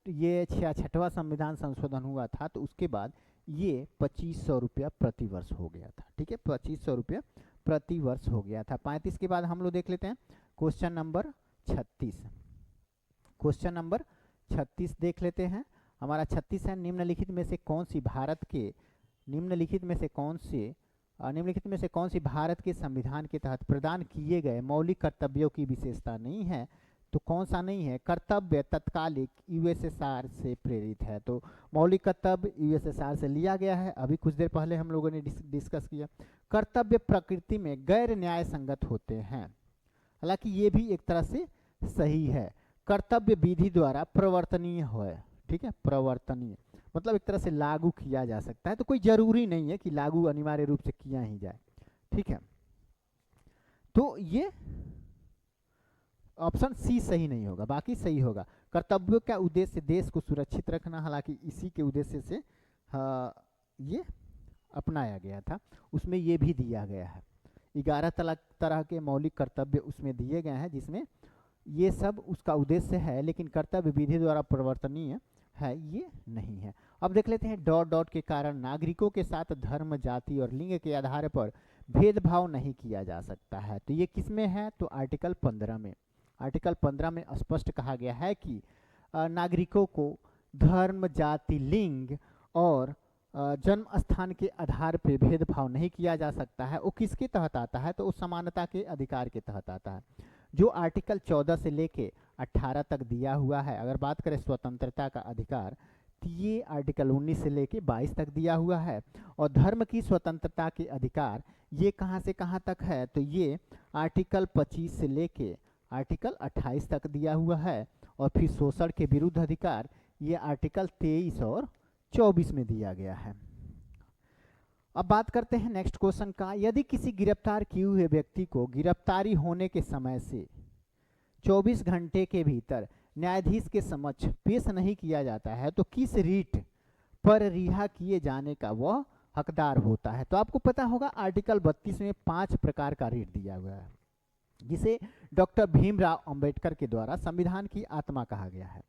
ये 66वां संविधान संशोधन हुआ था तो उसके बाद ये 2500 रुपया प्रति वर्ष हो गया था, ठीक है, 2500 रुपया प्रति वर्ष हो गया था। 35 के बाद हम लोग देख लेते हैं क्वेश्चन नंबर 36। क्वेश्चन नंबर 36 देख लेते हैं, हमारा 36 है, निम्नलिखित में से कौन सी भारत के संविधान के तहत प्रदान किए गए मौलिक कर्तव्यों की विशेषता नहीं है, तो कौन सा नहीं है, कर्तव्य तत्कालिक यूएसएसआर से प्रेरित है। तो मौलिक कर्तव्य यूएसएसआर से लिया गया है, अभी कुछ देर पहले हम लोगों ने डिस्कस किया। कर्तव्य प्रकृति में गैर न्याय संगत होते हैं, हालांकि ये भी एक तरह से सही है। कर्तव्य विधि द्वारा प्रवर्तनीय है, ठीक है, प्रवर्तनीय मतलब एक तरह से लागू किया जा सकता है, तो कोई जरूरी नहीं है कि लागू अनिवार्य रूप से किया ही जाए, ठीक है। तो ये ऑप्शन सी सही नहीं होगा, बाकी सही होगा। कर्तव्यों का उद्देश्य देश को सुरक्षित रखना, हालांकि इसी के उद्देश्य से ये अपनाया गया था, उसमें ये भी दिया गया है। 11 तरह के मौलिक कर्तव्य उसमें दिए गए हैं, जिसमें ये सब उसका उद्देश्य है, लेकिन कर्तव्य विधि द्वारा प्रवर्तनीय है ये नहीं है। अब देख लेते हैं, डॉट के कारण नागरिकों के साथ धर्म, जाति और लिंग के आधार पर भेदभाव नहीं किया जा सकता है, तो ये किसमें है, तो आर्टिकल 15 में। आर्टिकल 15 में स्पष्ट कहा गया है कि नागरिकों को धर्म, जाति, लिंग और जन्म स्थान के आधार पर भेदभाव नहीं किया जा सकता है। वो किसके तहत आता है, तो वो समानता के अधिकार के तहत आता है, जो आर्टिकल 14 से लेके 18 तक दिया हुआ है। अगर बात करें स्वतंत्रता का अधिकार, तो ये आर्टिकल 19 से लेके 22 तक दिया हुआ है। और धर्म की स्वतंत्रता के अधिकार ये कहाँ से कहाँ तक है, तो ये आर्टिकल 25 से लेके आर्टिकल 28 तक दिया हुआ है। और फिर शोषण के विरुद्ध अधिकार ये आर्टिकल 23 और 24 में दिया गया है। अब बात करते हैं नेक्स्ट क्वेश्चन का, यदि किसी गिरफ्तार किए हुए व्यक्ति को गिरफ्तारी होने के समय से 24 घंटे के भीतर न्यायाधीश के समक्ष पेश नहीं किया जाता है, तो किस रीट पर रिहा किए जाने का वह हकदार होता है। तो आपको पता होगा आर्टिकल 32 में 5 प्रकार का रीट दिया हुआ है, जिसे डॉक्टर भीमराव अंबेडकर के द्वारा संविधान की आत्मा कहा गया है।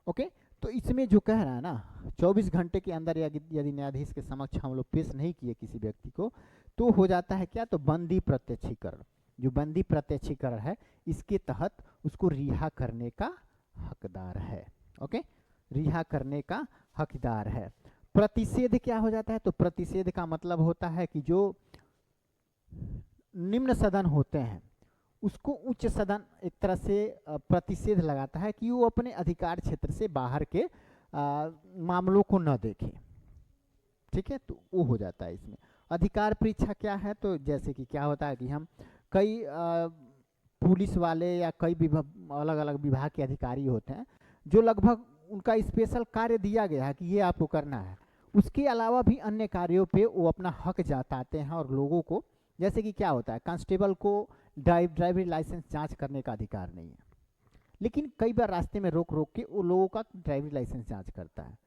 ओके, तो इसमें जो कह रहा है ना, 24 घंटे के अंदर यदि न्यायाधीश के समक्ष हम लोग पेश नहीं किए किसी व्यक्ति को, तो हो जाता है क्या, तो बंदी प्रत्यक्षीकरण। जो बंदी प्रत्यक्षीकरण है, इसके तहत उसको रिहा करने का हकदार है। ओके, रिहा करने का हकदार है। प्रतिषेध क्या हो जाता है, तो प्रतिषेध का मतलब होता है कि जो निम्न सदन होते हैं उसको उच्च सदन एक तरह से प्रतिषेध लगाता है कि वो अपने अधिकार क्षेत्र से बाहर के मामलों को न देखे। ठीक है, तो वो हो जाता है इसमें। अधिकार परीक्षा क्या है, तो जैसे कि क्या होता है कि हम कई पुलिस वाले या कई अलग अलग विभाग के अधिकारी होते हैं जो लगभग उनका स्पेशल कार्य दिया गया है कि ये आपको करना है, उसके अलावा भी अन्य कार्यों पे वो अपना हक जताते हैं। और लोगों को, जैसे कि क्या होता है, कांस्टेबल को ड्राइवरी लाइसेंस जांच करने का अधिकार नहीं है, लेकिन कई बार रास्ते में रोक रोक के वो लोगों का ड्राइवरी लाइसेंस जांच करता है।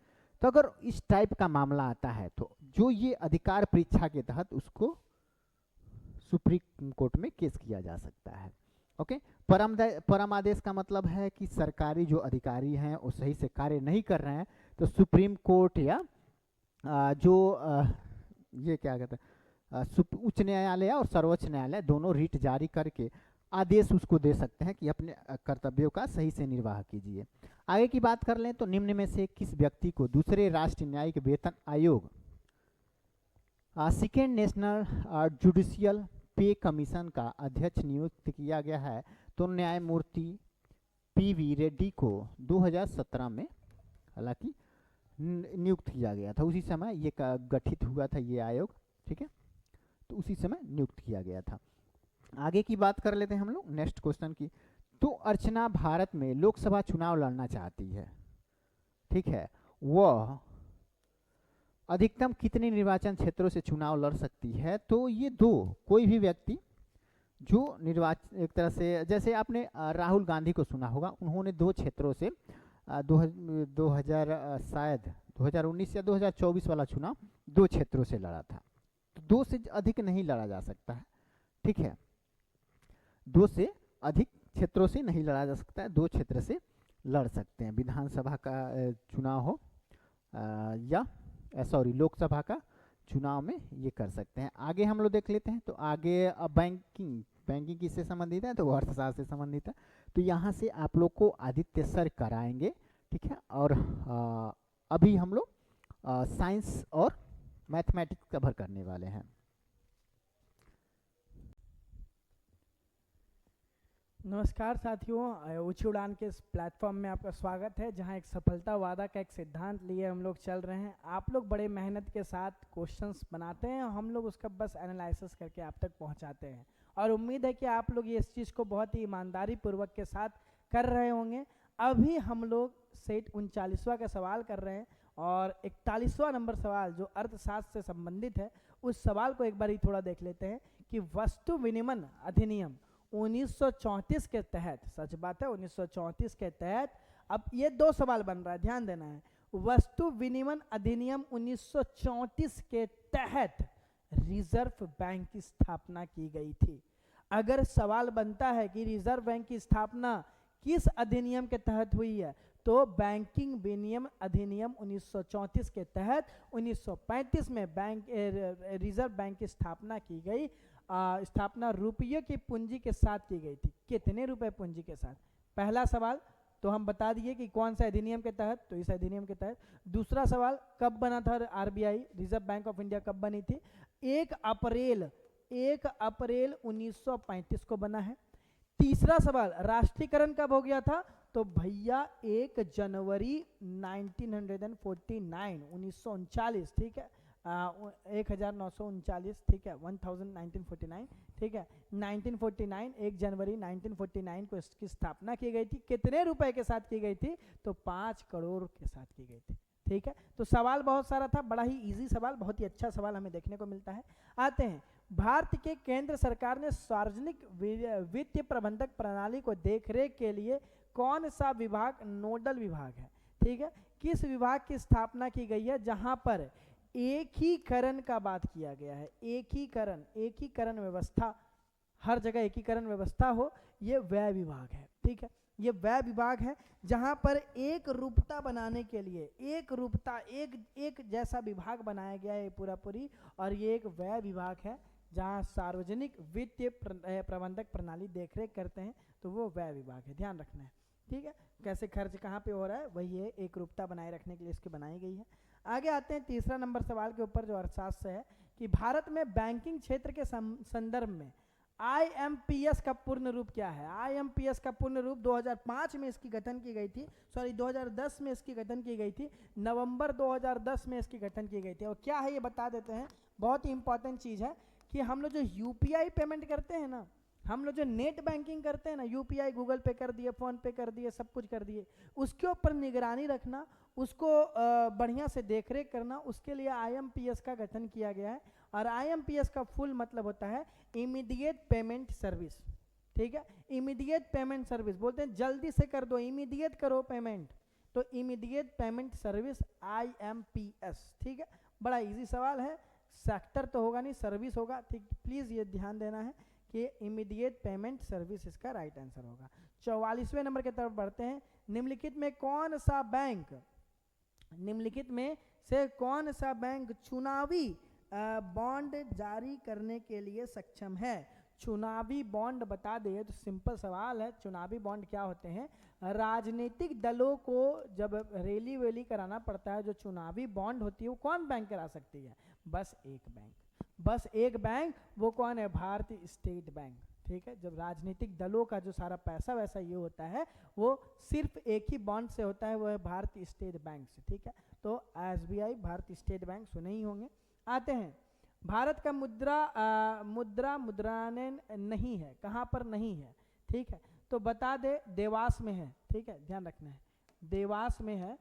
तो अगर इस टाइप का मामला आता है तो जो ये अधिकार परीक्षा के तहत उसको सुप्रीम कोर्ट में केस किया जा सकता है। ओके, परम आदेश का मतलब है कि सरकारी जो अधिकारी हैं वो सही से कार्य नहीं कर रहे हैं तो सुप्रीम कोर्ट या ये क्या कहते हैं, उच्च न्यायालय और सर्वोच्च न्यायालय दोनों रीट जारी करके आदेश उसको दे सकते हैं कि अपने कर्तव्यों का सही से निर्वाह कीजिए। आगे की बात कर लें तो निम्न में से किस व्यक्ति को दूसरे राष्ट्रीय न्यायिक वेतन आयोग सेकेंड नेशनल जुडिशियल पे कमीशन का अध्यक्ष नियुक्त किया गया है, तो न्यायमूर्ति पीवी रेड्डी को 2017 में हालांकि नियुक्त किया गया था। उसी समय ये गठित हुआ था ये आयोग, ठीक है, तो उसी समय नियुक्त किया गया था। आगे की बात कर लेते हैं हम लोग नेक्स्ट क्वेश्चन की। तो अर्चना भारत में लोकसभा चुनाव लड़ना चाहती है, ठीक है, वह अधिकतम कितने निर्वाचन क्षेत्रों से चुनाव लड़ सकती है, तो ये कोई भी व्यक्ति जो निर्वाचन एक तरह से, जैसे आपने राहुल गांधी को सुना होगा, उन्होंने 2 क्षेत्रों से 2019 या 2024 वाला चुनाव 2 क्षेत्रों से लड़ा था। तो 2 से अधिक नहीं लड़ा जा सकता है, ठीक है, 2 से अधिक क्षेत्रों से नहीं लड़ा जा सकता है, 2 क्षेत्र से लड़ सकते हैं। विधानसभा का चुनाव हो या लोकसभा का चुनाव में ये कर सकते हैं। आगे हम लोग देख लेते हैं। तो आगे बैंकिंग किससे संबंधित है, तो अर्थशास्त्र से संबंधित है। तो यहाँ से आप लोग को आदित्य सर कराएंगे, ठीक है, और अभी हम लोग साइंस और मैथमेटिक्स कवर करने वाले हैं। नमस्कार साथियों, उच्च उड़ान के इस प्लेटफॉर्म में आपका स्वागत है, जहां एक सफलता वादा का एक सिद्धांत लिए हम लोग चल रहे हैं। आप लोग बड़े मेहनत के साथ क्वेश्चंस बनाते हैं और हम लोग उसका बस एनालिसिस करके आप तक पहुंचाते हैं, और उम्मीद है कि आप लोग ये इस चीज़ को बहुत ही ईमानदारी पूर्वक के साथ कर रहे होंगे। अभी हम लोग सेट 39वां का सवाल कर रहे हैं, और 41वां नंबर सवाल जो अर्थशास्त्र से संबंधित है, उस सवाल को एक बार ही थोड़ा देख लेते हैं कि वस्तु विनिमय अधिनियम 1934 के तहत, सच बात है 1934 के तहत, अब ये 2 सवाल बन रहा है, ध्यान देना है। वस्तु विनिमय अधिनियम 1934 के तहत रिजर्व बैंक की स्थापना की गई थी। अगर सवाल बनता है कि रिजर्व बैंक की स्थापना किस अधिनियम के तहत हुई है, तो बैंकिंग विनियम अधिनियम 1934 के तहत 1935 में रिजर्व बैंक की स्थापना की गई। स्थापना रुपये की पूंजी के साथ की गई थी। कितने रुपए पूंजी के साथ? पहला सवाल तो हम बता दिए कि कौन सा अधिनियम के तहत, तो इस अधिनियम के तहत। दूसरा सवाल, कब बना था RBI, reserve bank of India, कब बनी थी? 1 अप्रैल 1935 को बना है। तीसरा सवाल, राष्ट्रीयकरण कब हो गया था? तो भैया 1 जनवरी 1949, ठीक है, 1939, ठीक है, 1949, ठीक है, 1949, 1 जनवरी 1949 को इसकी स्थापना की गई थी। कितने रुपए के साथ की गई थी? तो 5 करोड़ के साथ की गई थी, ठीक है। तो सवाल बहुत सारा था, बड़ा ही इजी सवाल, बहुत ही अच्छा सवाल हमें देखने को मिलता है। आते हैं, भारत के केंद्र सरकार ने सार्वजनिक वित्तीय प्रबंधक प्रणाली को देखरेख के लिए कौन सा विभाग नोडल विभाग है, ठीक है, किस विभाग की स्थापना की गई है, जहां पर एकीकरण का बात किया गया है। एकीकरण व्यवस्था, हर जगह एकीकरण व्यवस्था हो, ये व्यय विभाग है, ठीक है, ये व्यय विभाग है, जहां पर एक रूपता बनाने के लिए एक जैसा विभाग बनाया गया है पूरी, और ये एक व्यय विभाग है जहां सार्वजनिक वित्तीय प्रबंधक प्रणाली देखरेख करते हैं, तो वो व्यय विभाग है, ध्यान रखना है, ठीक है। कैसे खर्च कहाँ पे हो रहा है, वही है, एक रूपता बनाए रखने के लिए इसकी बनाई गई है। आगे आते हैं तीसरा नंबर सवाल के ऊपर, जो अर्थशास्त्र है कि भारत में बैंकिंग क्षेत्र के संदर्भ में IMPS का पूर्ण रूप क्या है? IMPS का पूर्ण रूप 2005 में इसकी गठन की गई थी, 2010 में इसकी गठन की गई थी, नवंबर 2010 में इसकी गठन की गई थी। और क्या है ये बता देते हैं, बहुत ही इंपॉर्टेंट चीज़ है कि हम लोग जो UPI पेमेंट करते हैं ना, हम लोग जो नेट बैंकिंग करते हैं ना, UPI गूगल पे कर दिए, फ़ोन पे कर दिए, सब कुछ कर दिए, उसके ऊपर निगरानी रखना, उसको बढ़िया से देखरेख करना, उसके लिए IMPS का गठन किया गया है। और IMPS का फुल मतलब होता है इमीडिएट पेमेंट सर्विस, ठीक है। इमीडिएट पेमेंट सर्विस बोलते हैं जल्दी से कर दो, इमीडिएट करो पेमेंट, तो इमीडिएट पेमेंट सर्विस IMPS, ठीक है। बड़ा इजी सवाल है, सेक्टर तो होगा नहीं, सर्विस होगा, ठीक। प्लीज़ ये ध्यान देना है कि इमीडिएट पेमेंट सर्विस इसका राइट आंसर होगा। 44वें नंबर की तरफ बढ़ते हैं। निम्नलिखित में कौन सा बैंक, निम्नलिखित में से कौन सा बैंक चुनावी बॉन्ड जारी करने के लिए सक्षम है? चुनावी बॉन्ड बता दे तो सिंपल सवाल है, चुनावी बॉन्ड क्या होते हैं? राजनीतिक दलों को जब रैली वैली कराना पड़ता है, जो चुनावी बॉन्ड होती है वो कौन बैंक करा सकती है? बस एक बैंक, बस एक बैंक, वो कौन है? भारतीय स्टेट बैंक, ठीक है। जब राजनीतिक दलों का जो सारा पैसा वैसा ये होता है वो सिर्फ एक ही बॉन्ड से होता है, वो है भारतीय स्टेट बैंक से, ठीक है। तो SBI भारतीय स्टेट बैंक सुने ही होंगे। आते हैं, भारत का मुद्रायन नहीं है, कहाँ पर नहीं है? ठीक है, तो बता दे, देवास में है, ठीक है, ध्यान रखना है, देवास में है।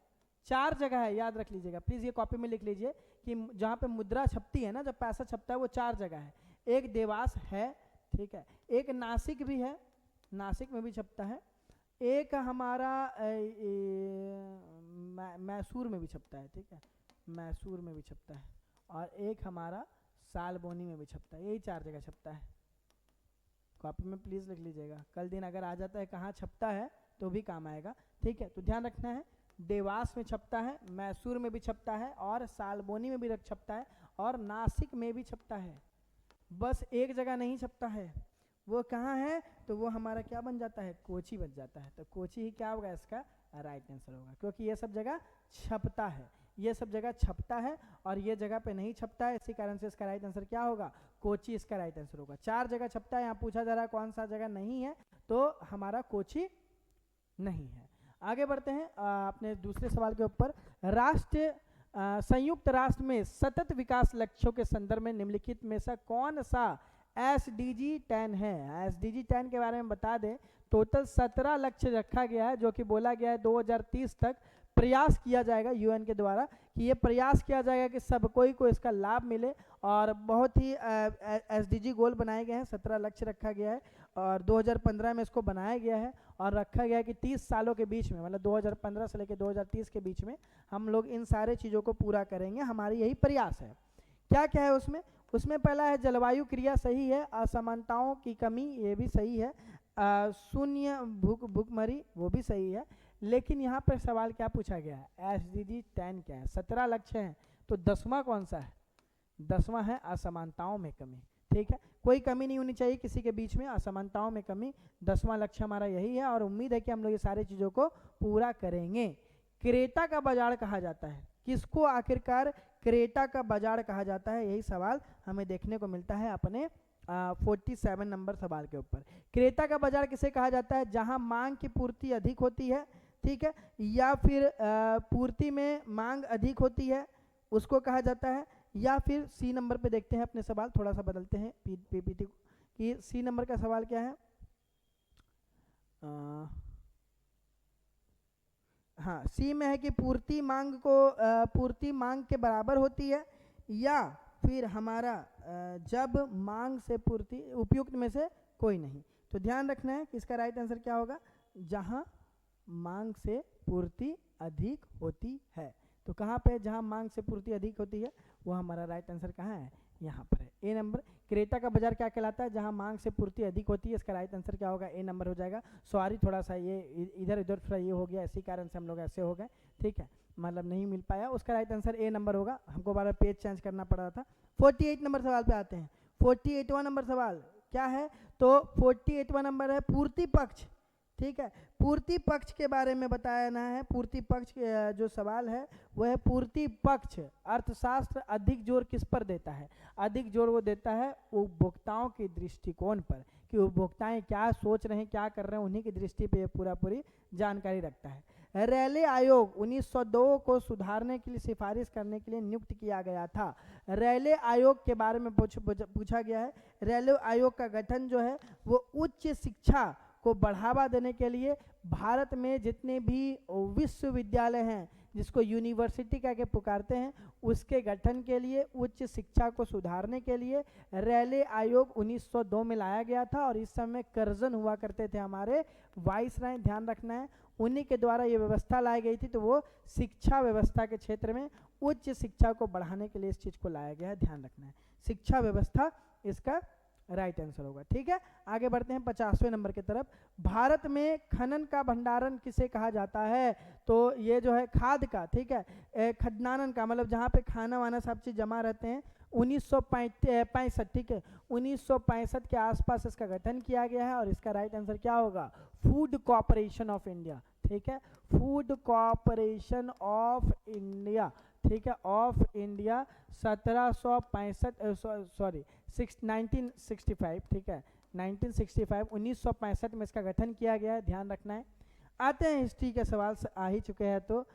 4 जगह है, याद रख लीजिएगा, प्लीज़ ये कॉपी में लिख लीजिए कि जहाँ पे मुद्रा छपती है ना, जब पैसा छपता है वो 4 जगह है। एक देवास है, ठीक है, एक नासिक भी है, नासिक में भी छपता है, एक हमारा मैसूर में भी छपता है, ठीक है, मैसूर में भी छपता है, और एक हमारा सालबोनी में भी छपता है। यही 4 जगह छपता है, कॉपी में प्लीज़ लिख लीजिएगा, कल दिन अगर आ जाता है कहाँ छपता है तो भी काम आएगा, ठीक है। तो ध्यान रखना है, देवास में छपता है, मैसूर में भी छपता है, और सालबोनी में भी छपता है, और नासिक में भी छपता है। बस एक जगह नहीं छपता है, वो कहाँ है? तो वो हमारा क्या बन जाता है? कोची बन जाता है। तो कोची ही क्या होगा? इसका राइट आंसर होगा, क्योंकि ये सब जगह छपता है, ये सब जगह छपता है, और ये जगह पे नहीं छपता है, इसी कारण से इसका राइट आंसर क्या होगा? कोची इसका राइट आंसर होगा। 4 जगह छपता है, यहाँ पूछा जा रहा है कौन सा जगह नहीं है, तो हमारा कोची नहीं है। आगे बढ़ते हैं अपने दूसरे सवाल के ऊपर। संयुक्त राष्ट्र में सतत विकास लक्ष्यों के संदर्भ में निम्नलिखित में से कौन सा SDG 10 है? SDG 10 के बारे में बता दें, टोटल 17 लक्ष्य रखा गया है, जो कि बोला गया है 2030 तक प्रयास किया जाएगा UN के द्वारा, कि ये प्रयास किया जाएगा कि सब कोई को इसका लाभ मिले, और बहुत ही SDG गोल बनाए गए हैं, 17 लक्ष्य रखा गया है, और 2015 में इसको बनाया गया है, और रखा गया है कि 30 सालों के बीच में, मतलब 2015 से लेकर 2030 के बीच में हम लोग इन सारे चीज़ों को पूरा करेंगे, हमारी यही प्रयास है। क्या क्या है उसमें? उसमें पहला है जलवायु क्रिया, सही है। असमानताओं की कमी, ये भी सही है। शून्य भूखमरी, वो भी सही है। लेकिन यहाँ पर सवाल क्या पूछा गया है? SDG 10 क्या है? 17 लक्ष्य हैं, तो 10वां कौन सा है? 10वां है असमानताओं में कमी, ठीक है। कोई कमी नहीं होनी चाहिए किसी के बीच में, असमानताओं में कमी, 10वां लक्ष्य हमारा यही है, और उम्मीद है कि हम लोग ये सारी चीज़ों को पूरा करेंगे। क्रेटा का बाजार कहा जाता है, किसको आखिरकार क्रेटा का बाजार कहा जाता है? यही सवाल हमें देखने को मिलता है अपने 47 नंबर सवाल के ऊपर। क्रेटा का बाजार किसे कहा जाता है? जहां मांग की पूर्ति अधिक होती है, ठीक है, या फिर पूर्ति में मांग अधिक होती है, उसको कहा जाता है, या फिर C नंबर पे देखते हैं अपने सवाल, थोड़ा सा बदलते हैं PPT कि C नंबर का सवाल क्या है? हाँ, C में है कि पूर्ति मांग के बराबर होती है, या फिर हमारा जब मांग से पूर्ति, उपयुक्त में से कोई नहीं। तो ध्यान रखना है कि इसका राइट आंसर क्या होगा? जहां मांग से पूर्ति अधिक होती है। तो कहाँ पे? जहां मांग से पूर्ति अधिक होती है, वो हमारा राइट आंसर कहाँ है? यहाँ पर है, A नंबर। क्रेटा का बाजार क्या कहलाता है? जहां मांग से पूर्ति अधिक होती है, इसका राइट आंसर क्या होगा? A नंबर हो जाएगा। सॉरी, थोड़ा सा ये इधर उधर थोड़ा ये हो गया, इसी कारण से हम लोग ऐसे हो गए, ठीक है, मतलब नहीं मिल पाया। उसका राइट आंसर A नंबर होगा, हमको बार पेज चेंज करना पड़ रहा था। 48 नंबर सवाल पे आते हैं। 48वां नंबर सवाल क्या है? तो 48वां नंबर है पूर्ति पक्ष, ठीक है। पूर्ति पक्ष के बारे में बताना है। पूर्ति पक्ष जो सवाल है वह है पूर्ति पक्ष अर्थशास्त्र अधिक जोर किस पर देता है? अधिक जोर वो देता है उपभोक्ताओं के दृष्टिकोण पर, कि उपभोक्ताएं क्या सोच रहे हैं, क्या कर रहे हैं, उन्हीं की दृष्टि पे पूरी जानकारी रखता है। रैले आयोग 1902 को सुधारने के लिए सिफारिश करने के लिए नियुक्त किया गया था। रैले आयोग के बारे में पूछा गया है। रैले आयोग का गठन जो है वो उच्च शिक्षा को बढ़ावा देने के लिए भारत में जितने भी विश्वविद्यालय हैं, जिसको यूनिवर्सिटी कह के पुकारते हैं, उसके गठन के लिए, उच्च शिक्षा को सुधारने के लिए रैले आयोग 1902 में लाया गया था। और इस समय कर्जन हुआ करते थे हमारे वाइसराय, ध्यान रखना है, उन्हीं के द्वारा ये व्यवस्था लाई गई थी। तो वो शिक्षा व्यवस्था के क्षेत्र में उच्च शिक्षा को बढ़ाने के लिए इस चीज़ को लाया गया है, ध्यान रखना है। शिक्षा व्यवस्था इसका राइट आंसर होगा। ठीक है, आगे बढ़ते हैं 50वें नंबर की तरफ। भारत में खनन का भंडारण किसे कहा जाता है? तो ये जो है खाद का, ठीक है, खदनानन का मतलब जहाँ पे खाना वाना सब चीज़ जमा रहते हैं। 1965, ठीक है, 1965 के आसपास इसका गठन किया गया है। और इसका राइट आंसर क्या होगा? Food corporation of India. ठीक है, फूड कॉर्पोरेशन ऑफ इंडिया, ठीक है, ऑफ इंडिया 1965, ठीक है, 1965 में इसका गठन किया गया है, ध्यान रखना है। आते हैं हिस्ट्री के सवाल से आ ही चुके हैं। तो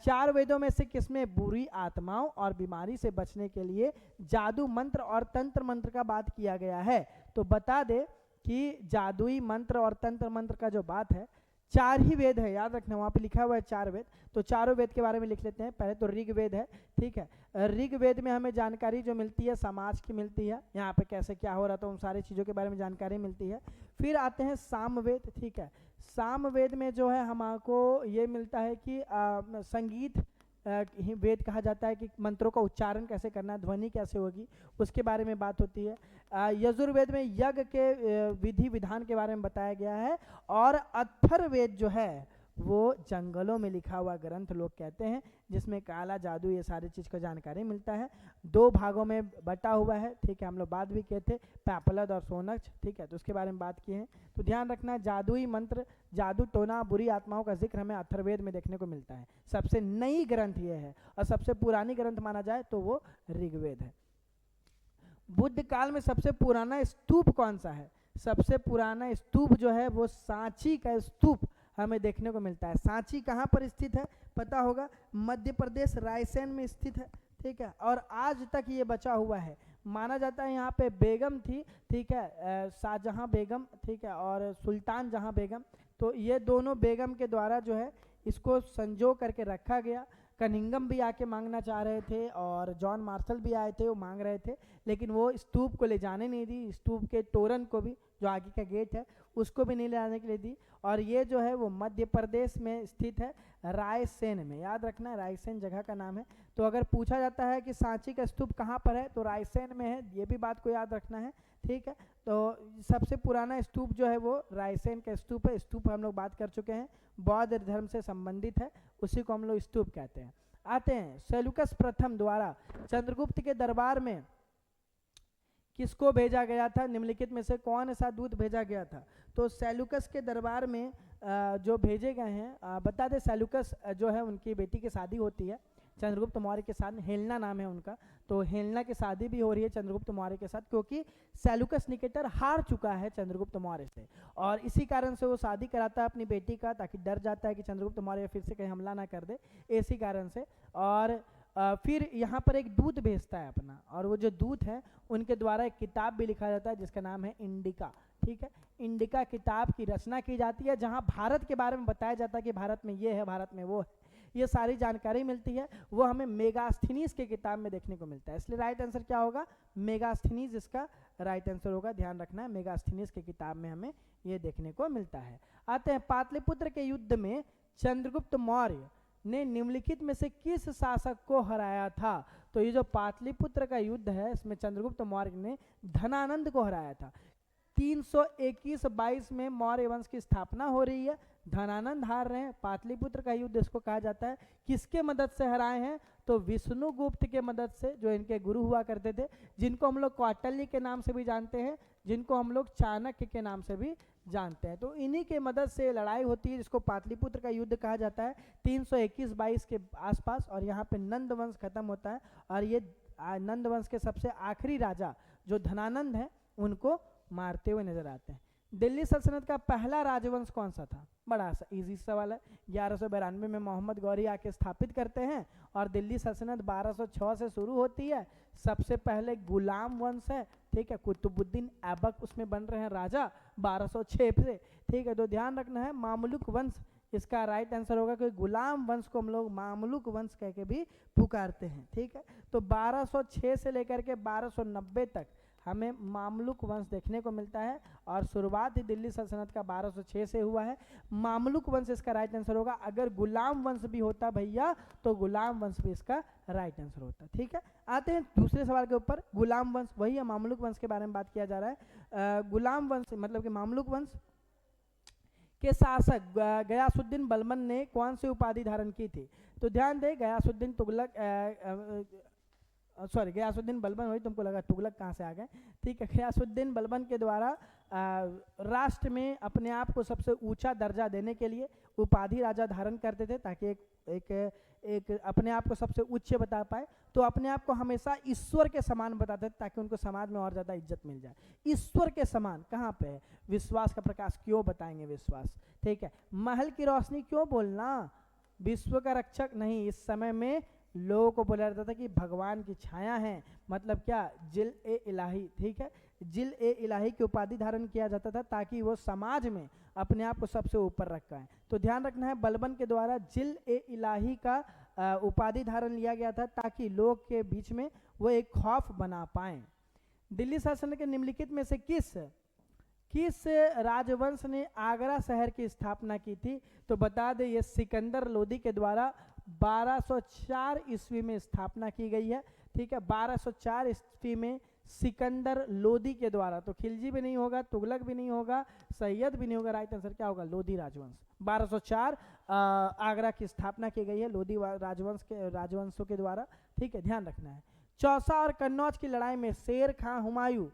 4 वेदों में से किसमें बुरी आत्माओं और बीमारी से बचने के लिए जादू मंत्र और तंत्र मंत्र का बात किया गया है? तो बता दे कि जादुई मंत्र और तंत्र मंत्र का जो बात है, 4 ही वेद है, याद रखना, वहाँ पे लिखा हुआ है 4 वेद। तो चारों वेद के बारे में लिख लेते हैं। पहले तो ऋग्वेद है, ठीक है, ऋग्वेद में हमें जानकारी जो मिलती है समाज की मिलती है, यहाँ पे कैसे क्या हो रहा था उन सारी चीज़ों के बारे में जानकारी मिलती है। फिर आते हैं सामवेद, ठीक है, सामवेद में जो है हमको ये मिलता है कि संगीत वेद कहा जाता है, कि मंत्रों का उच्चारण कैसे करना है, ध्वनि कैसे होगी, उसके बारे में बात होती है। यजुर्वेद में यज्ञ के विधि विधान के बारे में बताया गया है। और अथर्ववेद जो है वो जंगलों में लिखा हुआ ग्रंथ लोग कहते हैं, जिसमें काला जादू ये सारी चीज़ का जानकारी मिलता है। 2 भागों में बटा हुआ है, ठीक है, हम लोग बात भी कहते पैपलद और सोनक्ष, ठीक है, तो उसके बारे में बात की है। तो ध्यान रखना, जादुई मंत्र, जादू टोना, बुरी आत्माओं का जिक्र हमें अथर्ववेद में देखने को मिलता है। सबसे नई ग्रंथ ये है, और सबसे पुरानी ग्रंथ माना जाए तो वो ऋग्वेद है। बुद्ध काल में सबसे पुराना स्तूप कौन सा है? सबसे पुराना स्तूप जो है वो सांची का स्तूप हमें देखने को मिलता है। सांची कहाँ पर स्थित है पता होगा? मध्य प्रदेश रायसेन में स्थित है, ठीक है, और आज तक ये बचा हुआ है। माना जाता है यहाँ पे बेगम थी, ठीक है, शाहजहां बेगम, ठीक है, और सुल्तान जहां बेगम, तो ये दोनों बेगम के द्वारा जो है इसको संजो करके रखा गया। कनिंगम भी आके मांगना चाह रहे थे, और जॉन मार्शल भी आए थे, वो मांग रहे थे, लेकिन वो स्तूप को ले जाने नहीं दी। स्तूप के तोरण को भी, जो आगे का गेट है, उसको भी नहीं ले जाने के लिए दी। और ये जो है वो मध्य प्रदेश में स्थित है, रायसेन में, याद रखना है, रायसेन जगह का नाम है। तो अगर पूछा जाता है कि सांची का स्तूप कहाँ पर है, तो रायसेन में है, ये भी बात को याद रखना है, ठीक है। तो सबसे पुराना स्तूप जो है वो रायसेन का स्तूप है। स्तूप हम लोग बात कर चुके हैं, बौद्ध धर्म से संबंधित है, उसी को हम लोग स्तूप कहते हैं। आते हैं सेल्यूकस प्रथम द्वारा चंद्रगुप्त के दरबार में किसको भेजा गया था? निम्नलिखित में से कौन सा दूत भेजा गया था? तो सेल्यूकस के दरबार में जो भेजे गए हैं, बता दें, सेल्यूकस जो है उनकी बेटी की शादी होती है चंद्रगुप्त मौर्य के साथ, हेलेना नाम है उनका। तो हेलेना की शादी भी हो रही है चंद्रगुप्त मौर्य के साथ, क्योंकि सेल्यूकस निकेटर हार चुका है चंद्रगुप्त मौर्य से, और इसी कारण से वो शादी कराता है अपनी बेटी का, ताकि डर जाता है कि चंद्रगुप्त मौर्य फिर से कहीं हमला ना कर दे, इसी कारण से। और फिर यहाँ पर एक दूत भेजता है अपना, और वो जो दूत है उनके द्वारा एक किताब भी लिखा जाता है जिसका नाम है इंडिका, ठीक है। इंडिका किताब की रचना की जाती है, जहाँ भारत के बारे में बताया जाता है कि भारत में ये है, भारत में वो है, ये सारी जानकारी मिलती है। वो हमें मेगास्थनीज के किताब में देखने को मिलता है, इसलिए राइट आंसर क्या होगा? मेगास्थनीज इसका राइट आंसर होगा, ध्यान रखना है, मेगास्थनीज के किताब में हमें ये देखने को मिलता है। आते हैं पाटलिपुत्र के युद्ध में चंद्रगुप्त मौर्य ने निम्नलिखित में से किस शासक को हराया था? तो ये जो पाटलिपुत्र का युद्ध है, इसमें चंद्रगुप्त मौर्य ने धनानंद को हराया था। 321-22 में मौर्य वंश की स्थापना हो रही है, धनानंद हार रहे हैं। पाटलिपुत्र का युद्ध इसको कहा जाता है। किसके मदद से हराए हैं? तो विष्णुगुप्त के मदद से, जो इनके गुरु हुआ करते थे, जिनको हम लोग कौटिल्य के नाम से भी जानते हैं, जिनको हम लोग चाणक्य के नाम से भी जानते हैं। तो इन्हीं के मदद से लड़ाई होती है, जिसको पाटलिपुत्र का युद्ध कहा जाता है 321-22 के आसपास। और यहाँ पे नंद वंश खत्म होता है और ये नंद वंश के सबसे आखिरी राजा जो धनानंद हैं उनको मारते हुए नजर आते हैं। दिल्ली सल्तनत का पहला राजवंश कौन सा था? बड़ा सा इजी सवाल है। 1192 में मोहम्मद गौरी आके स्थापित करते हैं और दिल्ली सल्तनत 1206 से शुरू होती है। सबसे पहले गुलाम वंश है, ठीक है, कुतुबुद्दीन ऐबक उसमें बन रहे हैं राजा 1206 से, ठीक है। तो ध्यान रखना है मामलुक वंश इसका राइट आंसर होगा, क्योंकि गुलाम वंश को हम लोग मामलुक वंश कह के भी पुकारते हैं, ठीक है। तो 1206 से लेकर के 1290 तक हमें मामलुक वंश देखने को मिलता है और शुरुआत ही दिल्ली सल्तनत का 1206 से हुआ है। मामलुक वंश इसका राइट आंसर होगा। अगर गुलाम वंश भी होता भैया तो गुलाम वंश भी इसका राइट आंसर होता, ठीक है। आते हैं दूसरे सवाल के ऊपर। गुलाम वंश वही है, मामलुक वंश के बारे में बात किया जा रहा है। गुलाम वंश मतलब कि मामलुक वंश के शासक गयासुद्दीन बलबन ने कौन सी उपाधि धारण की थी? तो ध्यान दें, गयासुद्दीन गयासुद्दीन बलबन, वही तुमको लगा तुगलक कहाँ से आ गए, ठीक है। गयासुद्दीन बलबन के द्वारा राष्ट्र में अपने आप को सबसे ऊंचा दर्जा देने के लिए उपाधि राजा धारण करते थे, ताकि एक अपने आप को सबसे उच्च बता पाए। तो अपने आप को हमेशा ईश्वर के समान बताते थे, ताकि उनको समाज में और ज़्यादा इज्जत मिल जाए। ईश्वर के समान कहाँ पे है? विश्वास का प्रकाश क्यों बताएंगे? विश्वास, ठीक है। महल की रोशनी क्यों बोलना? विश्व का रक्षक नहीं, इस समय में लोगों को बोला जाता था कि भगवान की छाया है, मतलब क्या? जिल ए इलाही, ठीक है। जिल ए इलाही की उपाधि धारण किया जाता था ताकि वो समाज में अपने आप को सबसे ऊपर रखा है। तो ध्यान रखना है, बलबन के द्वारा जिल ए इलाही का उपाधि धारण लिया गया था ताकि लोग के बीच में वो एक खौफ बना पाए। दिल्ली शासन के निम्नलिखित में से किस राजवंश ने आगरा शहर की स्थापना की थी? तो बता दें, ये सिकंदर लोदी के द्वारा 1204 ईस्वी में स्थापना की गई है, ठीक है। 1204 ईस्वी में सिकंदर लोदी के द्वारा, तो खिलजी भी नहीं होगा, तुगलक भी नहीं होगा, सैयद भी नहीं होगा, राइट आंसर क्या होगा? लोदी राजवंश। 1204 आगरा की स्थापना की गई है लोदी राजवंशों के द्वारा, ठीक है, ध्यान रखना है। चौसा और कन्नौज की लड़ाई में शेर खां हुमायूं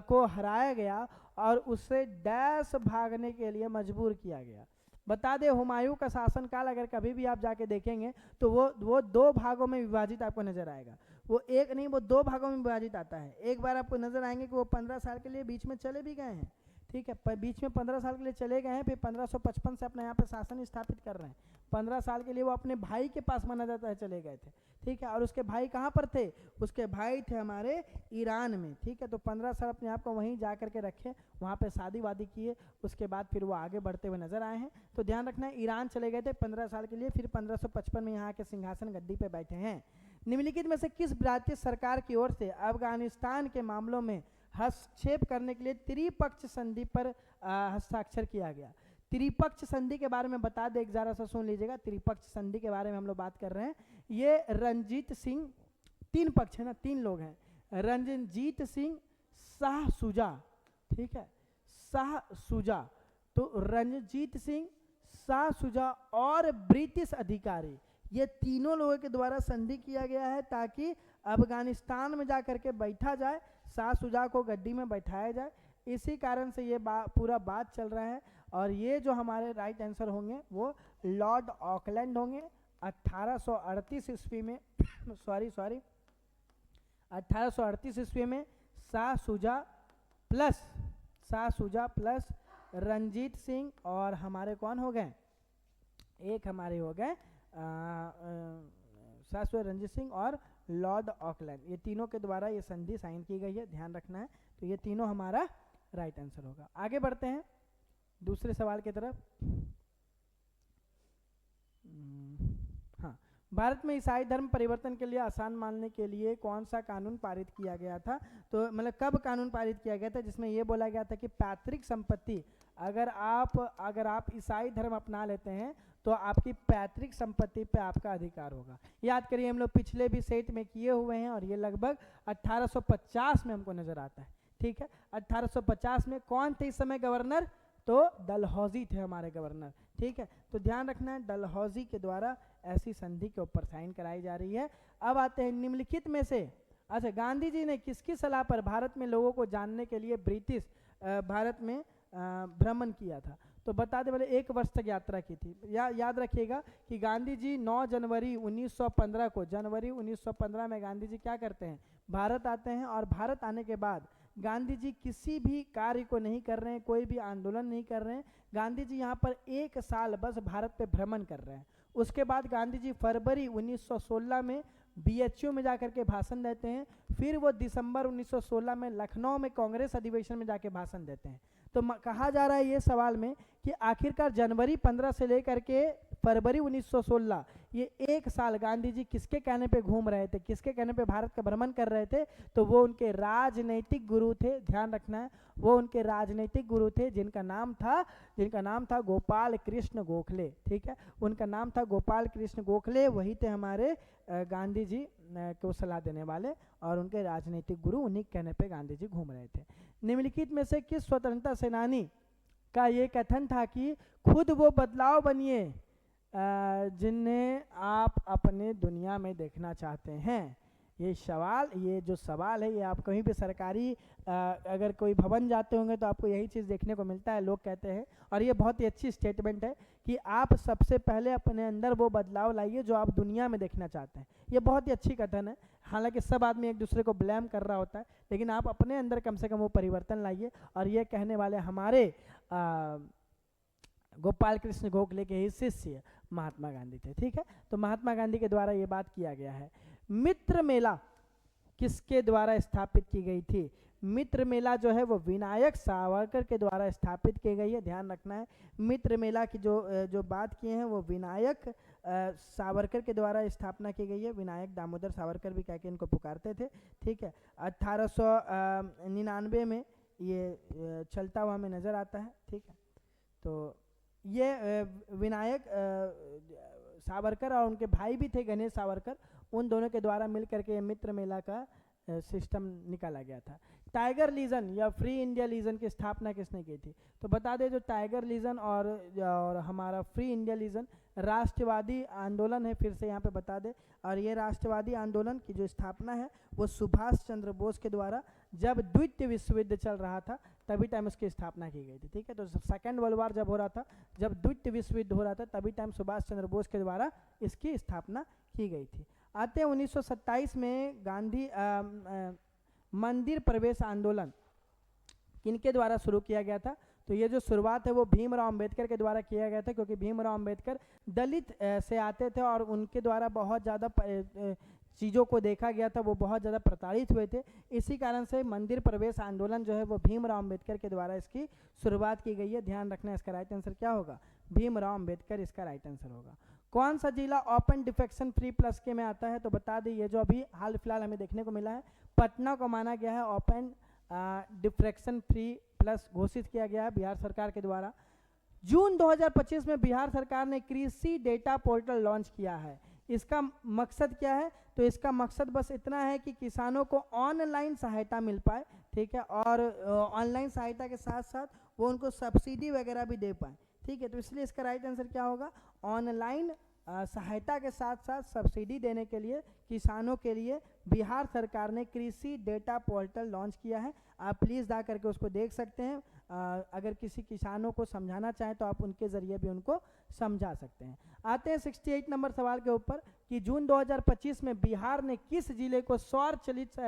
को हराया गया और उसे डैश भागने के लिए मजबूर किया गया। बता दें, हुमायूं का शासनकाल अगर कभी भी आप जाके देखेंगे तो वो 2 भागों में विभाजित आपको नजर आएगा। वो एक नहीं, वो 2 भागों में विभाजित आता है। एक बार आपको नजर आएंगे कि वो 15 साल के लिए बीच में चले भी गए हैं, ठीक है। बीच में 15 साल के लिए चले गए हैं, फिर 1555 से अपने यहाँ पे शासन स्थापित कर रहे हैं। 15 साल के लिए वो अपने भाई के पास माना जाता है चले गए थे, ठीक है। और उसके भाई कहाँ पर थे? उसके भाई थे हमारे ईरान में, ठीक है। तो 15 साल अपने आप को वहीं जा करके रखे, वहाँ पे शादी वादी किए, उसके बाद फिर वो आगे बढ़ते हुए नजर आए हैं। तो ध्यान रखना है, ईरान चले गए थे 15 साल के लिए, फिर 1555 में यहाँ के सिंहासन गद्दी पे बैठे हैं। निम्नलिखित में से किस भारतीय सरकार की ओर से अफगानिस्तान के मामलों में हस्तक्षेप करने के लिए त्रिपक्ष संधि पर हस्ताक्षर किया गया? त्रिपक्ष संधि के बारे में बता दे, एक जरा सा सुन लीजिएगा। त्रिपक्ष संधि के बारे में हम लोग बात कर रहे हैं। ये रणजीत सिंह, 3 पक्ष है ना, 3 लोग हैं, रणजीत सिंह, शाह सुजा, ठीक है, शाह सुजा। तो रणजीत सिंह, शाह सुजा और ब्रिटिश अधिकारी, ये तीनों लोगों के द्वारा संधि किया गया है ताकि अफगानिस्तान में जा करके बैठा जाए, शाह सुजा को गद्दी में बैठाया जाए। इसी कारण से ये पूरा बात चल रहा है। और ये जो हमारे राइट आंसर होंगे वो लॉर्ड ऑकलैंड होंगे 1838 ईस्वी में सॉरी 1838 ईस्वी में शाह सुजा प्लस रणजीत सिंह और हमारे कौन हो गए? एक हमारे हो गए शाह सुजा, रणजीत सिंह और लॉर्ड ऑकलैंड, ये तीनों के द्वारा ये संधि साइन की गई है, ध्यान रखना है। तो ये तीनों हमारा राइट आंसर होगा। आगे बढ़ते हैं दूसरे सवाल की तरफ। हाँ, भारत में ईसाई धर्म परिवर्तन के लिए आसान मानने के लिए कौन सा कानून पारित किया गया था? तो मतलब कब कानून पारित किया गया था जिसमें ये बोला गया था कि पैतृक संपत्ति, अगर आप ईसाई धर्म अपना लेते हैं तो आपकी पैतृक संपत्ति पे आपका अधिकार होगा। याद करिए, हम लोग पिछले भी सेट में किए हुए हैं और ये लगभग 1850 में हमको नजर आता है, ठीक है। 1850 में कौन थे इस समय गवर्नर? तो डलहौजी थे हमारे गवर्नर, ठीक है। तो ध्यान रखना है डलहौजी के द्वारा ऐसी संधि के ऊपर साइन कराई जा रही है। अब आते हैं निम्नलिखित में से, अच्छा गांधी जी ने किसकी सलाह पर भारत में लोगों को जानने के लिए ब्रिटिश भारत में भ्रमण किया था? तो बता दें, बोले 1 वर्ष तक यात्रा की थी। याद रखिएगा कि गांधी जी 9 जनवरी 1915 को, जनवरी 1915 में गांधी जी क्या करते हैं, भारत आते हैं। और भारत आने के बाद गांधी जी किसी भी कार्य को नहीं कर रहे हैं, कोई भी आंदोलन नहीं कर रहे हैं। गांधी जी यहाँ पर 1 साल बस भारत पे भ्रमण कर रहे हैं। उसके बाद गांधी जी फरवरी 1916 में BHU में जाकर के भाषण देते हैं। फिर वो दिसंबर 1916 में लखनऊ में कांग्रेस अधिवेशन में जाके भाषण देते हैं। तो कहा जा रहा है ये सवाल में कि आखिरकार जनवरी 15 से लेकर के फरवरी 1916 ये 1 साल गांधी जी किसके कहने पे घूम रहे थे, किसके कहने पे भारत का भ्रमण कर रहे थे? तो वो उनके राजनीतिक गुरु थे, ध्यान रखना है, वो उनके राजनीतिक गुरु थे जिनका नाम था गोपाल कृष्ण गोखले, ठीक है। उनका नाम था गोपाल कृष्ण गोखले, वही थे हमारे गांधी जी को सलाह देने वाले, और उनके राजनीतिक गुरु, उन्हीं के कहने पे गांधी जी घूम रहे थे। निम्नलिखित में से किस स्वतंत्रता सेनानी का ये कथन था कि खुद वो बदलाव बनिए जिन्हें आप अपने दुनिया में देखना चाहते हैं? ये जो सवाल है, ये आप कहीं भी सरकारी अगर कोई भवन जाते होंगे तो आपको यही चीज़ देखने को मिलता है। लोग कहते हैं, और ये बहुत ही अच्छी स्टेटमेंट है कि आप सबसे पहले अपने अंदर वो बदलाव लाइए जो आप दुनिया में देखना चाहते हैं। ये बहुत ही अच्छी कथन है। हालांकि सब आदमी एक दूसरे को ब्लेम कर रहा होता है, लेकिन आप अपने अंदर कम से कम वो परिवर्तन लाइए। और ये कहने वाले हमारे गोपाल कृष्ण गोखले के ही शिष्य महात्मा गांधी थे, ठीक है। तो महात्मा गांधी के द्वारा ये बात किया गया है। मित्र मेला किसके द्वारा स्थापित की गई थी? मित्र मेला जो है वो विनायक सावरकर के द्वारा स्थापित की गई है, ध्यान रखना है। मित्र मेला की जो बात किए हैं वो विनायक सावरकर के द्वारा स्थापना की गई है। विनायक दामोदर सावरकर भी कह के इनको पुकारते थे, ठीक है। 1899 में ये चलता हुआ हमें नज़र आता है, ठीक है। तो ये विनायक सावरकर और उनके भाई भी थे गणेश सावरकर, उन दोनों के द्वारा मिल करके ये मित्र मेला का सिस्टम निकाला गया था। टाइगर लीजन या फ्री इंडिया लीजन की स्थापना किसने की थी? तो बता दें, जो टाइगर लीजन और हमारा फ्री इंडिया लीजन राष्ट्रवादी आंदोलन है, फिर से यहाँ पे बता दें। और ये राष्ट्रवादी आंदोलन की जो स्थापना है वो सुभाष चंद्र बोस के द्वारा, जब द्वितीय विश्व युद्ध चल रहा था तभी टाइम उसकी स्थापना की गई थी, ठीक है। तो सेकेंड वर्ल्ड वार जब हो रहा था, जब द्वितीय विश्व युद्ध हो रहा था, तभी टाइम सुभाष चंद्र बोस के द्वारा इसकी स्थापना की गई थी। आते हैं 1927 में गांधी मंदिर प्रवेश आंदोलन किनके द्वारा शुरू किया गया था? तो ये जो शुरुआत है वो भीमराव अंबेडकर के द्वारा किया गया था, क्योंकि भीमराव अंबेडकर दलित से आते थे और उनके द्वारा बहुत ज़्यादा चीज़ों को देखा गया था, वो बहुत ज़्यादा प्रताड़ित हुए थे। इसी कारण से मंदिर प्रवेश आंदोलन जो है वो भीमराव अंबेडकर के द्वारा इसकी शुरुआत की गई है। ध्यान रखना, इसका राइट आंसर क्या होगा? भीमराव अंबेडकर इसका राइट आंसर होगा। कौन सा जिला ओपन डिफेक्शन फ्री प्लस के में आता है? तो बता दें, ये जो अभी हाल फिलहाल हमें देखने को मिला है, पटना को माना गया है ओपन डिफ्रेक्शन फ्री प्लस घोषित किया गया है बिहार सरकार के द्वारा। जून 2025 में बिहार सरकार ने कृषि डेटा पोर्टल लॉन्च किया है। इसका मकसद क्या है? तो इसका मकसद बस इतना है कि किसानों को ऑनलाइन सहायता मिल पाए, ठीक है, और ऑनलाइन सहायता के साथ साथ वो उनको सब्सिडी वगैरह भी दे पाए, ठीक है। तो इसलिए इसका राइट आंसर क्या होगा? ऑनलाइन सहायता के साथ साथ सब्सिडी देने के लिए किसानों के लिए बिहार सरकार ने कृषि डेटा पोर्टल लॉन्च किया है। आप प्लीज़ जा करके उसको देख सकते हैं। अगर किसी किसानों को समझाना चाहें तो आप उनके ज़रिए भी उनको समझा सकते हैं। आते हैं 68 नंबर सवाल के ऊपर कि जून 2025 में बिहार ने किस जिले को सौर चलित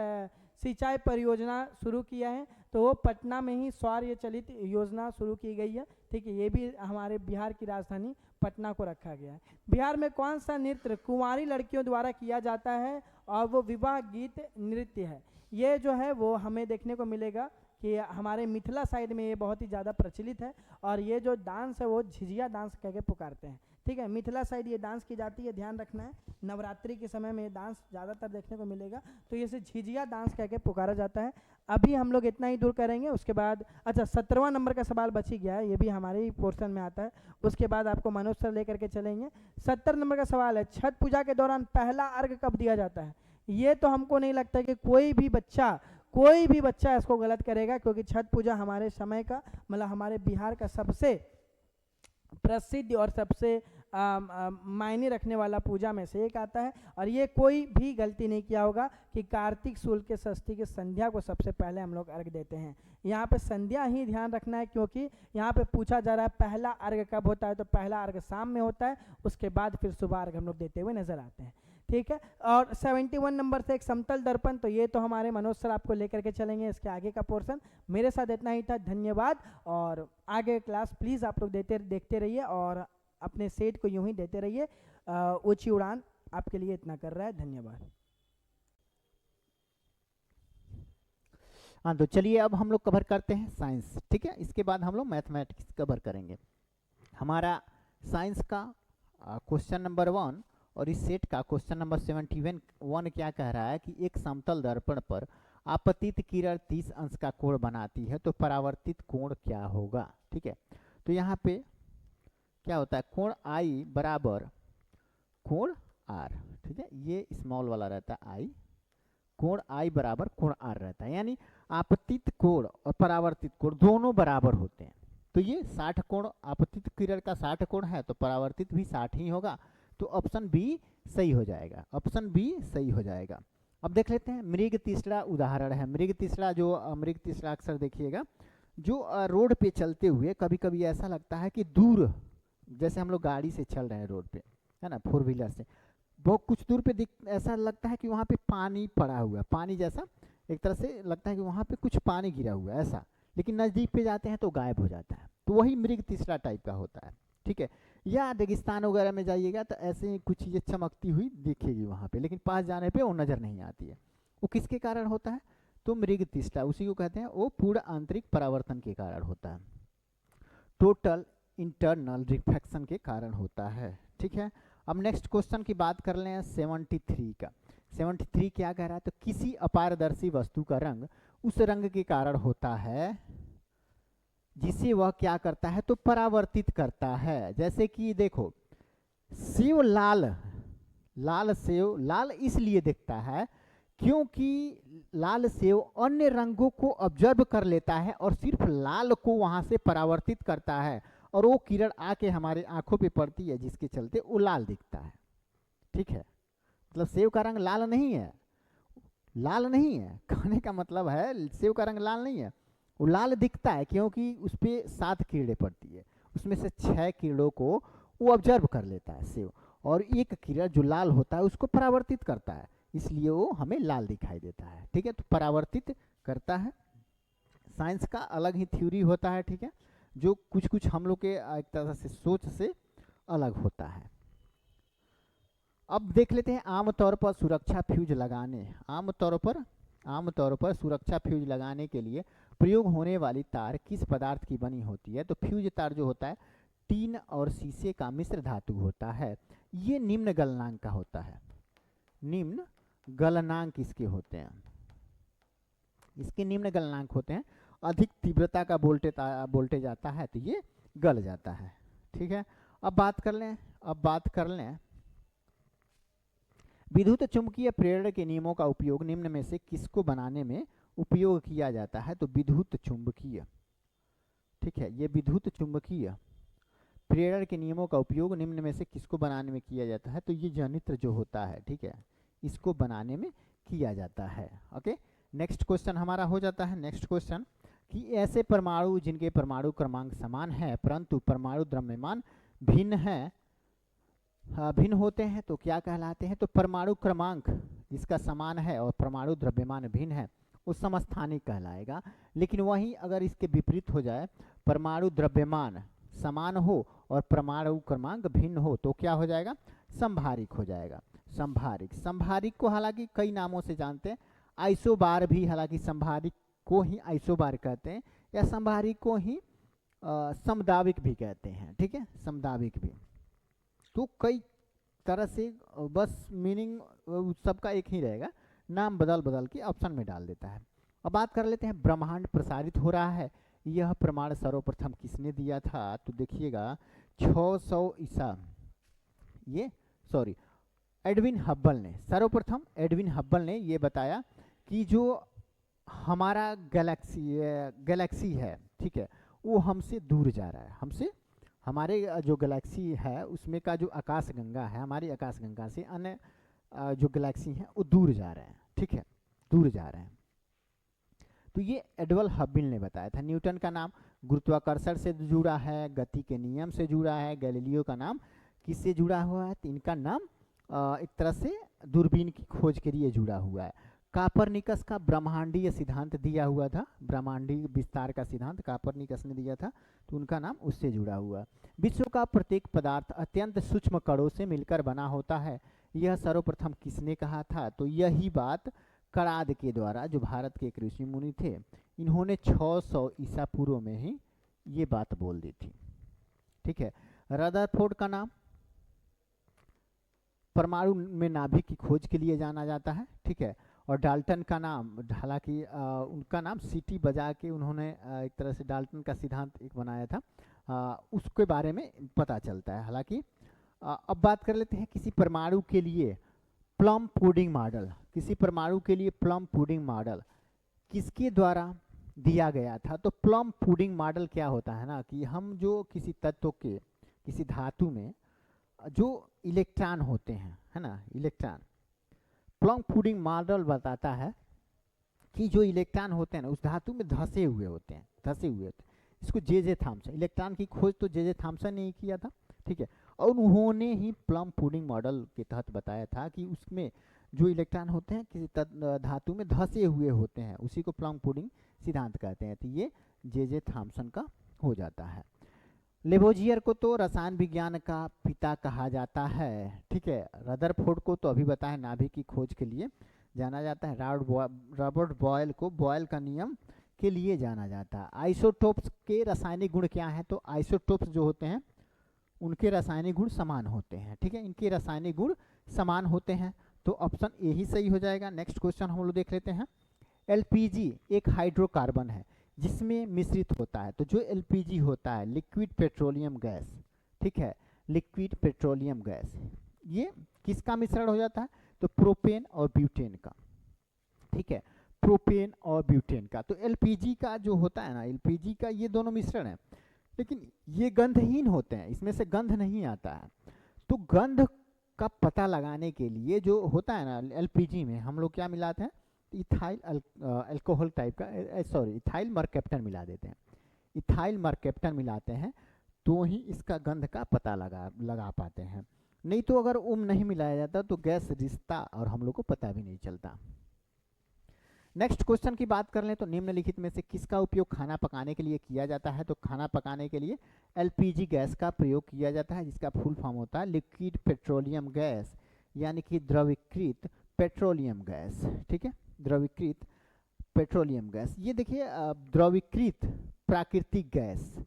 सिंचाई परियोजना शुरू किया है? तो वो पटना में ही सौर चलित योजना शुरू की गई है, ठीक है। ये भी हमारे बिहार की राजधानी पटना को रखा गया है। बिहार में कौन सा नृत्य कुंवारी लड़कियों द्वारा किया जाता है और वो विवाह गीत नृत्य है? ये जो है वो हमें देखने को मिलेगा कि हमारे मिथिला साइड में ये बहुत ही ज़्यादा प्रचलित है, और ये जो डांस है वो झिझिया डांस कह के पुकारते हैं, ठीक है। मिथिला साइड ये डांस की जाती है, ध्यान रखना है। नवरात्रि के समय में ये डांस ज़्यादातर देखने को मिलेगा, तो ये से झिझिया डांस कह के पुकारा जाता है। अभी हम लोग इतना ही दूर करेंगे, उसके बाद अच्छा 17वां नंबर का सवाल बच ही गया है, ये भी हमारे ही पोर्शन में आता है। उसके बाद आपको मनोज सर लेकर के चलेंगे। 70 नंबर का सवाल है, छठ पूजा के दौरान पहला अर्घ कब दिया जाता है? ये तो हमको नहीं लगता कि कोई भी बच्चा कोई भी बच्चा इसको गलत करेगा, क्योंकि छठ पूजा हमारे समय का मतलब हमारे बिहार का सबसे प्रसिद्ध और सबसे मायने रखने वाला पूजा में से एक आता है। और ये कोई भी गलती नहीं किया होगा कि कार्तिक शुक्ल के षष्ठी की संध्या को सबसे पहले हम लोग अर्घ देते हैं। यहाँ पे संध्या ही ध्यान रखना है, क्योंकि यहाँ पे पूछा जा रहा है पहला अर्घ कब होता है, तो पहला अर्घ शाम में होता है, उसके बाद फिर सुबह अर्घ हम लोग देते हुए नजर आते हैं। ठीक है। और 71 नंबर से एक समतल दर्पण, तो ये तो हमारे मनोज सर आपको लेकर के चलेंगे इसके आगे का पोर्शन। मेरे साथ इतना ही था, धन्यवाद। और आगे क्लास प्लीज़ आप लोग देखते रहिए और अपने सेट को यूं ही देते रहिए। ऊंची उड़ान आपके लिए इतना कर रहा है, धन्यवाद। हाँ, तो चलिए अब हम लोग कवर करते हैं साइंस। ठीक है, इसके बाद हम लोग मैथमेटिक्स कवर करेंगे। हमारा साइंस का क्वेश्चन नंबर 1 और इस सेट का क्वेश्चन नंबर 71 क्या कह रहा है कि एक समतल दर्पण पर आपतित किरण 30 अंश का कोण बनाती है, तो परावर्तित कोण क्या होगा। ठीक है, तो यहाँ पे क्या होता है, कोण आई बराबर कोण आर। ठीक है, ये स्मॉल वाला रहता है आई, कोण आई बराबर कोण आर रहता है, यानी आपतित कोण और परावर्तित कोण दोनों बराबर होते हैं। तो ये 60 कोण, आपतित किरण का 60 कोण है तो परावर्तित भी 60 ही होगा, तो ऑप्शन बी सही हो जाएगा, ऑप्शन बी सही हो जाएगा। अब देख लेते हैं मृग तीसरा उदाहरण है। मृग तीसरा अक्सर देखिएगा, जो रोड पे चलते हुए कभी कभी ऐसा लगता है कि दूर, जैसे हम लोग गाड़ी से चल रहे हैं रोड पे, है ना, 4 व्हीलर से, बहुत कुछ दूर पे ऐसा लगता है कि वहाँ पे पानी पड़ा हुआ है, पानी जैसा एक तरह से लगता है कि वहाँ पे कुछ पानी गिरा हुआ है ऐसा, लेकिन नज़दीक पे जाते हैं तो गायब हो जाता है, तो वही मृग तीसरा टाइप का होता है। ठीक है, या रेगिस्तान वगैरह में जाइएगा तो ऐसे ही कुछ चीज़ें चमकती हुई दिखेगी वहाँ पे, लेकिन पास जाने पे वो नज़र नहीं आती है। वो किसके कारण होता है, तो मृग तीसरा, उसी को कहते हैं, वो पूर्ण आंतरिक परावर्तन के कारण होता है, टोटल इंटरनल रिफ्लेक्शन के कारण होता है। ठीक है, अब नेक्स्ट क्वेश्चन की बात कर लें 73 का। 73 क्या कह रहा है, तो किसी अपारदर्शी वस्तु का रंग उस रंग के कारण होता है जिसे वह क्या करता है, तो परावर्तित करता है। जैसे कि देखो, सेव लाल सेव लाल इसलिए दिखता है क्योंकि लाल सेव अन्य रंगों को ऑब्जर्व कर लेता है और सिर्फ लाल को वहां से परावर्तित करता है, और वो किरण आके हमारे आंखों पे पड़ती है, जिसके चलते वो लाल दिखता है। ठीक है, मतलब सेव का रंग लाल नहीं है, कहने का मतलब है सेव का रंग लाल नहीं है, वो लाल दिखता है क्योंकि उस पर 7 किरणें पड़ती है, उसमें से 6 किरणों को वो ऑब्जर्व कर लेता है सेव, और एक किरण जो लाल होता है उसको परावर्तित करता है, इसलिए वो हमें लाल दिखाई देता है। ठीक है, तो परावर्तित करता है। साइंस का अलग ही थ्योरी होता है, ठीक है, जो कुछ हम लोग के एक तरह से सोच से अलग होता है। अब देख लेते हैं आमतौर पर सुरक्षा फ्यूज लगाने, आमतौर पर सुरक्षा फ्यूज लगाने के लिए प्रयोग होने वाली तार किस पदार्थ की बनी होती है, तो फ्यूज तार जो होता है टीन और शीशे का मिश्र धातु होता है। ये निम्न गलनांक का होता है, निम्न गलनांक इसके होते हैं, इसके निम्न गलनांक होते हैं, अधिक तीव्रता का वोल्टेज आता है तो ये गल जाता है। ठीक है, अब बात कर लें विद्युत चुंबकीय प्रेरण के नियमों का उपयोग निम्न में से किसको बनाने में उपयोग किया जाता है, तो विद्युत चुंबकीय। ठीक है, ये विद्युत चुंबकीय प्रेरण के नियमों का उपयोग निम्न में से किसको बनाने में किया जाता है, तो ये जनित्र जो होता है, ठीक है, इसको बनाने में किया जाता है। ओके, नेक्स्ट क्वेश्चन हमारा हो जाता है, नेक्स्ट क्वेश्चन कि ऐसे परमाणु जिनके परमाणु क्रमांक समान है परंतु परमाणु द्रव्यमान भिन्न होते हैं तो क्या कहलाते हैं, तो परमाणु क्रमांक जिसका समान है और परमाणु द्रव्यमान भिन्न है वो समस्थानिक कहलाएगा। लेकिन वहीं अगर इसके विपरीत हो जाए, परमाणु द्रव्यमान समान हो और परमाणु क्रमांक भिन्न हो तो क्या हो जाएगा, संभारिक हो जाएगा। संभारिक को हालांकि कई नामों से जानते हैं, आइसोबार भी, हालांकि संभारिक को ही आइसोबार कहते हैं, या संभारिक को ही समदाविक भी कहते हैं। ठीक है, समदाविक भी, तो कई तरह से, बस मीनिंग सबका एक ही रहेगा, नाम बदल के ऑप्शन में डाल देता है। अब बात कर लेते हैं ब्रह्मांड प्रसारित हो रहा है, यह प्रमाण सर्वप्रथम किसने दिया था, तो देखिएगा 600 ईसा, एडविन हब्बल ने, सर्वप्रथम एडविन हब्बल ने ये बताया कि जो हमारा गैलेक्सी है, ठीक है, वो हमसे दूर जा रहा है, हमसे हमारे जो गैलेक्सी है उसमें का जो आकाशगंगा है, हमारी आकाशगंगा से अन्य जो गैलेक्सी हैं वो दूर जा रहे हैं, ठीक है, दूर जा रहे हैं। तो ये एडवर्ड हबिल ने बताया था। न्यूटन का नाम गुरुत्वाकर्षण से जुड़ा है, गति के नियम से जुड़ा है। गैलीलियो का नाम किससे जुड़ा हुआ है? तो इनका नाम एक तरह से दूरबीन की खोज के लिए जुड़ा हुआ है। कापरनिकस का ब्रह्मांडीय सिद्धांत दिया हुआ था, ब्रह्मांडीय विस्तार का सिद्धांत कापरनिकस ने दिया था, तो उनका नाम उससे जुड़ा हुआ। विश्व का प्रत्येक पदार्थ अत्यंत सूक्ष्म कणों से मिलकर बना होता है, यह सर्वप्रथम किसने कहा था? तो यही बात कणाद के द्वारा, जो भारत के एक ऋषि मुनि थे, इन्होंने 600 ईसा पूर्व में ही ये बात बोल दी थी, ठीक है। रदरफोर्ड का नाम परमाणु में नाभिक की खोज के लिए जाना जाता है, ठीक है। और डाल्टन का नाम, हालांकि उनका नाम सीटी बजा के उन्होंने एक तरह से डाल्टन का सिद्धांत एक बनाया था, उसके बारे में पता चलता है। हालांकि अब बात कर लेते हैं किसी परमाणु के लिए प्लम पुडिंग मॉडल, किसी परमाणु के लिए प्लम पुडिंग मॉडल किसके द्वारा दिया गया था? तो प्लम पुडिंग मॉडल क्या होता है ना, कि हम जो किसी तत्व के, किसी धातु में जो इलेक्ट्रॉन होते हैं, है ना, इलेक्ट्रॉन, प्लम पुडिंग मॉडल बताता है कि जो इलेक्ट्रॉन होते हैं ना उस धातु में धसे हुए होते हैं, धसे हुए होते हैं। इसको जे थॉमसन, इलेक्ट्रॉन की खोज तो जे थॉमसन ने ही किया था, ठीक है। और उन्होंने ही प्लम पुडिंग मॉडल के तहत बताया था कि उसमें जो इलेक्ट्रॉन होते हैं किसी धातु में धसे हुए होते हैं, उसी को प्लम पुडिंग सिद्धांत कहते हैं। तो ये जे थॉमसन का हो जाता है। लेबोजियर को तो रसायन विज्ञान का पिता कहा जाता है, ठीक है। रदरफोर्ड को तो अभी बताया नाभिक की खोज के लिए जाना जाता है। रॉबर्ट बॉयल को बॉयल का नियम के लिए जाना जाता है। आइसोटोप्स के रासायनिक गुण क्या हैं? तो आइसोटोप्स जो होते हैं उनके रासायनिक गुण समान होते हैं, ठीक है, इनके रासायनिक गुण समान होते हैं, तो ऑप्शन ए ही सही हो जाएगा। नेक्स्ट क्वेश्चन हम लोग देख लेते हैं। एलपीजी एक हाइड्रोकार्बन है जिसमें मिश्रित होता है, तो जो एलपीजी होता है लिक्विड पेट्रोलियम गैस, ठीक है, लिक्विड पेट्रोलियम गैस, ये किसका मिश्रण हो जाता है? तो प्रोपेन और ब्यूटेन का, ठीक है, प्रोपेन और ब्यूटेन का। तो एलपीजी का जो होता है ना, एलपीजी का ये दोनों मिश्रण है, लेकिन ये गंधहीन होते हैं, इसमें से गंध नहीं आता है। तो गंध का पता लगाने के लिए जो होता है ना एलपीजी में, हम लोग क्या मिलाते हैं? इथाइल अल्कोहल टाइप का, सॉरी, इथाइल मरकैप्टन मिला देते हैं। इथाइल मरकैप्टन मिलाते हैं तो ही इसका गंध का पता लगा पाते हैं, नहीं तो अगर नहीं मिलाया जाता तो गैस रिश्ता और हम लोग को पता भी नहीं चलता। नेक्स्ट क्वेश्चन की बात कर लें तो निम्नलिखित में से किसका उपयोग खाना पकाने के लिए किया जाता है? तो खाना पकाने के लिए एलपीजी गैस का प्रयोग किया जाता है, जिसका फुल फॉर्म होता है लिक्विड पेट्रोलियम गैस, यानी कि द्रवीकृत पेट्रोलियम गैस, ठीक है, द्रवीकृत पेट्रोलियम गैस। ये देखिए द्रवीकृत प्राकृतिक गैस,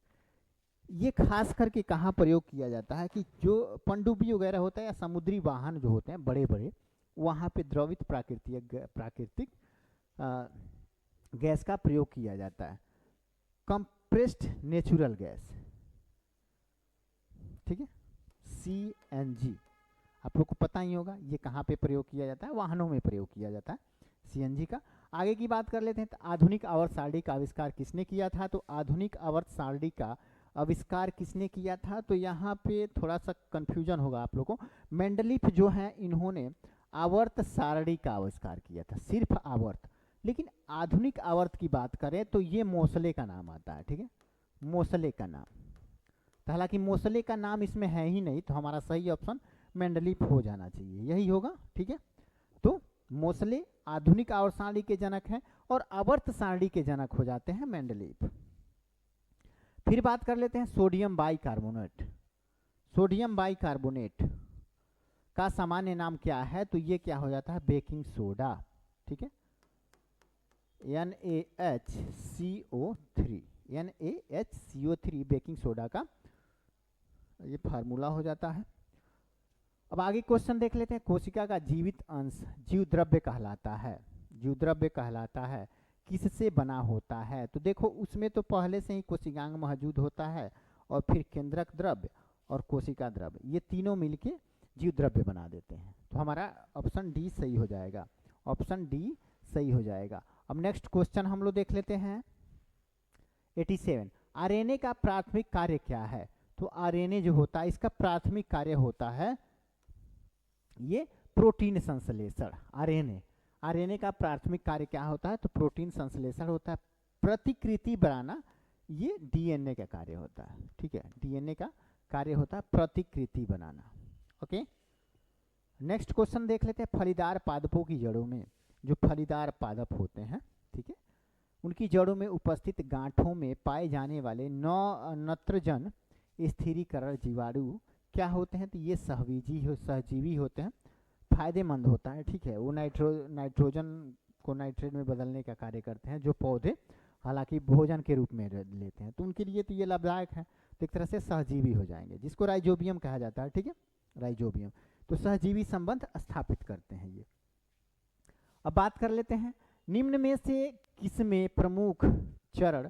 ये खास करके कहाँ प्रयोग किया जाता है कि जो पनडुब्बी वगैरह होता है या समुद्री वाहन जो होते हैं बड़े बड़े, वहाँ पे द्रवित प्राकृतिक गैस का प्रयोग किया जाता है। कंप्रेस्ड नेचुरल गैस, ठीक है, सीएनजी, आप लोग को पता ही होगा ये कहाँ पे प्रयोग किया जाता है? वाहनों में प्रयोग किया जाता है सीएनजी का। आगे की बात कर लेते हैं। तो आधुनिक आवर्त सारणी का आविष्कार किसने किया था? तो आधुनिक आवर्त सारणी का आविष्कार किसने किया था? तो यहाँ पे थोड़ा सा कंफ्यूजन होगा आप लोगों को। मेंडलीफ जो है इन्होंने आवर्त सारणी का आविष्कार किया था, सिर्फ आवर्त। लेकिन आधुनिक आवर्त की बात करें तो ये मोसले का नाम आता है, ठीक है, मोसले का नाम। तो हालांकि मोसले का नाम इसमें है ही नहीं, तो हमारा सही ऑप्शन मेंडलीफ हो जाना चाहिए, यही होगा, ठीक है। तो मोसले आधुनिक आवर्त सारणी के जनक हैं और आवर्त सारणी के जनक हो जाते हैं मेंडलीफ। फिर बात कर लेते हैं सोडियम बाइकार्बोनेट। सोडियम बाइकार्बोनेट का सामान्य नाम क्या है? तो ये क्या हो जाता है? बेकिंग सोडा, ठीक है, NaHCO3, NaHCO3 बेकिंग सोडा का ये फार्मूला हो जाता है। अब आगे क्वेश्चन देख लेते हैं। कोशिका का जीवित अंश जीव द्रव्य कहलाता है, जीव द्रव्य कहलाता है, किससे बना होता है? तो देखो उसमें तो पहले से ही कोशिकांग मौजूद होता है और फिर केंद्रक द्रव्य और कोशिका द्रव्य, ये तीनों मिलके जीव द्रव्य बना देते हैं। तो हमारा ऑप्शन डी सही हो जाएगा, ऑप्शन डी सही हो जाएगा। अब नेक्स्ट क्वेश्चन हम लोग देख लेते हैं 87। आरएनए का प्राथमिक कार्य क्या है? तो आरएनए जो होता है इसका प्राथमिक कार्य होता है ये प्रोटीन संश्लेषण। आरएनए का प्राथमिक कार्य क्या होता है? तो प्रोटीन संश्लेषण होता है। प्रतिकृति बनाना ये डीएनए का कार्य होता है। ठीक है, डीएनए का कार्य होता है प्रतिकृति बनाना। ओके, नेक्स्ट क्वेश्चन देख लेते हैं। फलीदार पादपों की जड़ों में, जो फलीदार पादप होते हैं, ठीक है, उनकी जड़ों में उपस्थित गांठों में पाए जाने वाले नत्रजन स्थिरीकरण जीवाणु क्या होते हैं? तो ये सहजीवी होते हैं, फायदेमंद होता है। ठीक है, वो नाइट्रोजन को नाइट्रेट में बदलने का कार्य करते हैं, जो पौधे हालांकि भोजन के रूप में लेते हैं, तो उनके लिए तो ये लाभदायक है। तो एक तरह से सहजीवी हो जाएंगे, जिसको राइजोबियम कहा जाता है। ठीक है, राइजोबियम, तो सहजीवी संबंध स्थापित करते हैं ये। अब बात कर लेते हैं निम्न में से किसमें प्रमुख चरण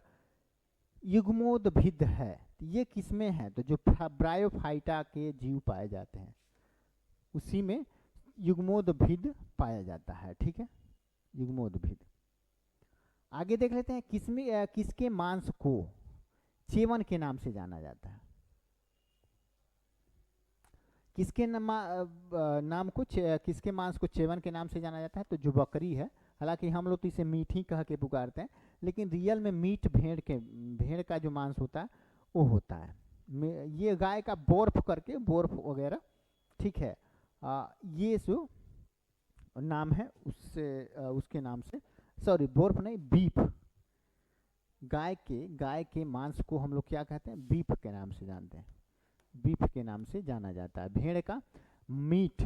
युग्मोद्भिद है? ये किसमें है? तो जो ब्रायोफाइटा के जीव पाए जाते हैं उसी में युग्मोद्भिद पाया जाता है। ठीक है, युग्मोद्भिद। आगे देख लेते हैं किसके मांस को चेवन के नाम से जाना जाता है? किसके किसके मांस को चेवन के नाम से जाना जाता है? तो जो बकरी है, हालांकि हम लोग तो इसे मीट ही कह के पुकारते हैं, लेकिन रियल में मीट भेड़ का जो मांस होता है वो होता है। ये गाय का बोर्फ करके, बोर्फ वगैरह, ठीक है, ये जो नाम है उसके नाम से, सॉरी बोर्फ नहीं, बीफ। गाय के मांस को हम लोग क्या कहते हैं? बीफ के नाम से जानते हैं, बीफ के नाम से जाना जाता है। भेड़ का मीट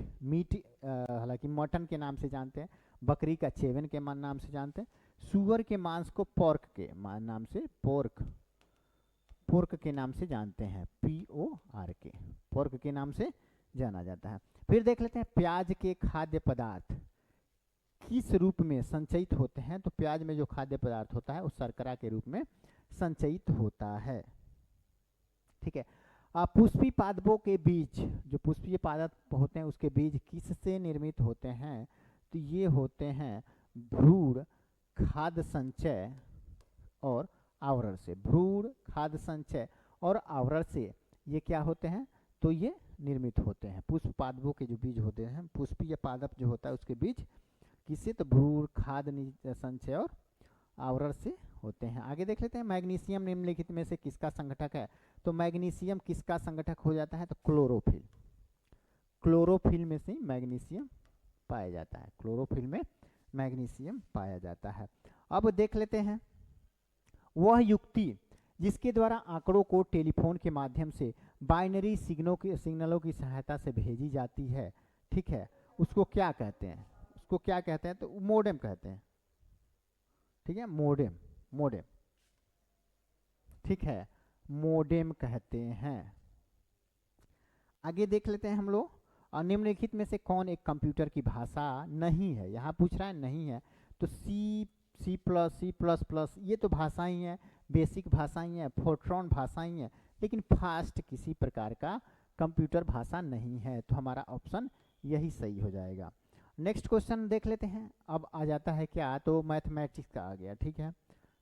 हालांकि मटन के नाम से जानते हैं, बकरी का चेवन के नाम से जानते हैं, सुअर के मांस को पोर्क के नाम से पोर्क के नाम से जानते हैं, PORK, पोर्क के नाम से जाना जाता है। फिर देख लेते हैं प्याज के खाद्य पदार्थ किस रूप में संचयित होते हैं? तो प्याज में जो खाद्य पदार्थ होता है वो शर्करा के रूप में संचयित होता है। ठीक है, पुष्पी पादपों के बीज, जो पुष्पीय पादप होते हैं उसके बीज किससे निर्मित होते हैं? तो ये होते हैं भ्रूण, खाद्य संचय और आवरण से। भ्रूण, खाद्य संचय और आवरण से ये क्या होते हैं? तो ये निर्मित होते हैं। पुष्प पादपों के जो बीज होते हैं, पुष्पीय पादप जो होता है उसके बीज किससे? तो भ्रूण, खाद्य संचय और आवरण से होते हैं। आगे देख लेते हैं मैग्नीशियम निम्नलिखित में से किसका संगठक है? तो मैग्नीशियम किसका संगठक हो जाता है? तो क्लोरोफिल। क्लोरोफिल में से मैग्नीशियम पाया जाता है, क्लोरोफिल में मैग्नीशियम पाया जाता है। अब देख लेते हैं वह युक्ति जिसके द्वारा आंकड़ों को टेलीफोन के माध्यम से बाइनरी सिग्नलों की सहायता से भेजी जाती है। ठीक है, उसको क्या कहते हैं? उसको क्या कहते हैं? तो मोडेम कहते हैं। ठीक है, मोडेम, ठीक है, मोडेम कहते हैं। आगे देख लेते हैं हम लोग निम्नलिखित में से कौन एक कंप्यूटर की भाषा नहीं है? यहाँ पूछ रहा है नहीं है, तो C++, ये तो भाषाएं हैं, बेसिक भाषाएं हैं, फोर्ट्रॉन भाषाएं हैं, लेकिन फास्ट किसी प्रकार का कंप्यूटर भाषा नहीं है। तो हमारा ऑप्शन यही सही हो जाएगा। नेक्स्ट क्वेश्चन देख लेते हैं। अब आ जाता है क्या? तो मैथमेटिक्स का आ गया। ठीक है,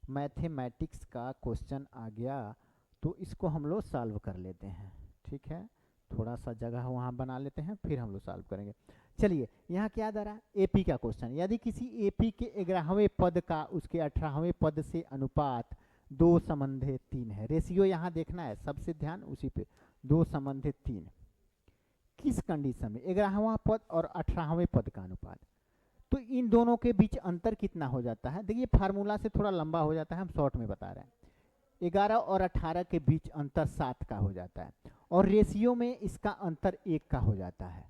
मैथमेटिक्स का क्वेश्चन आ गया, तो इसको हम लोग सॉल्व कर लेते हैं। ठीक है, थोड़ा सा जगह वहाँ बना लेते हैं, फिर हम लोग सॉल्व करेंगे। चलिए, यहाँ क्या दे रहा है? एपी का क्वेश्चन। यदि किसी एपी के 11वें पद का उसके 18वें पद से अनुपात 2:3 है, रेशियो यहाँ देखना है, सबसे ध्यान उसी पे, 2:3। किस कंडीशन में? 11वां पद और 18वें पद का अनुपात, तो इन दोनों के बीच अंतर कितना हो जाता है? देखिए फार्मूला से थोड़ा लंबा हो जाता है, हम शॉर्ट में बता रहे हैं। 11 और 18 के बीच अंतर 7 का हो जाता है, और रेशियो में इसका अंतर 1 का हो जाता है।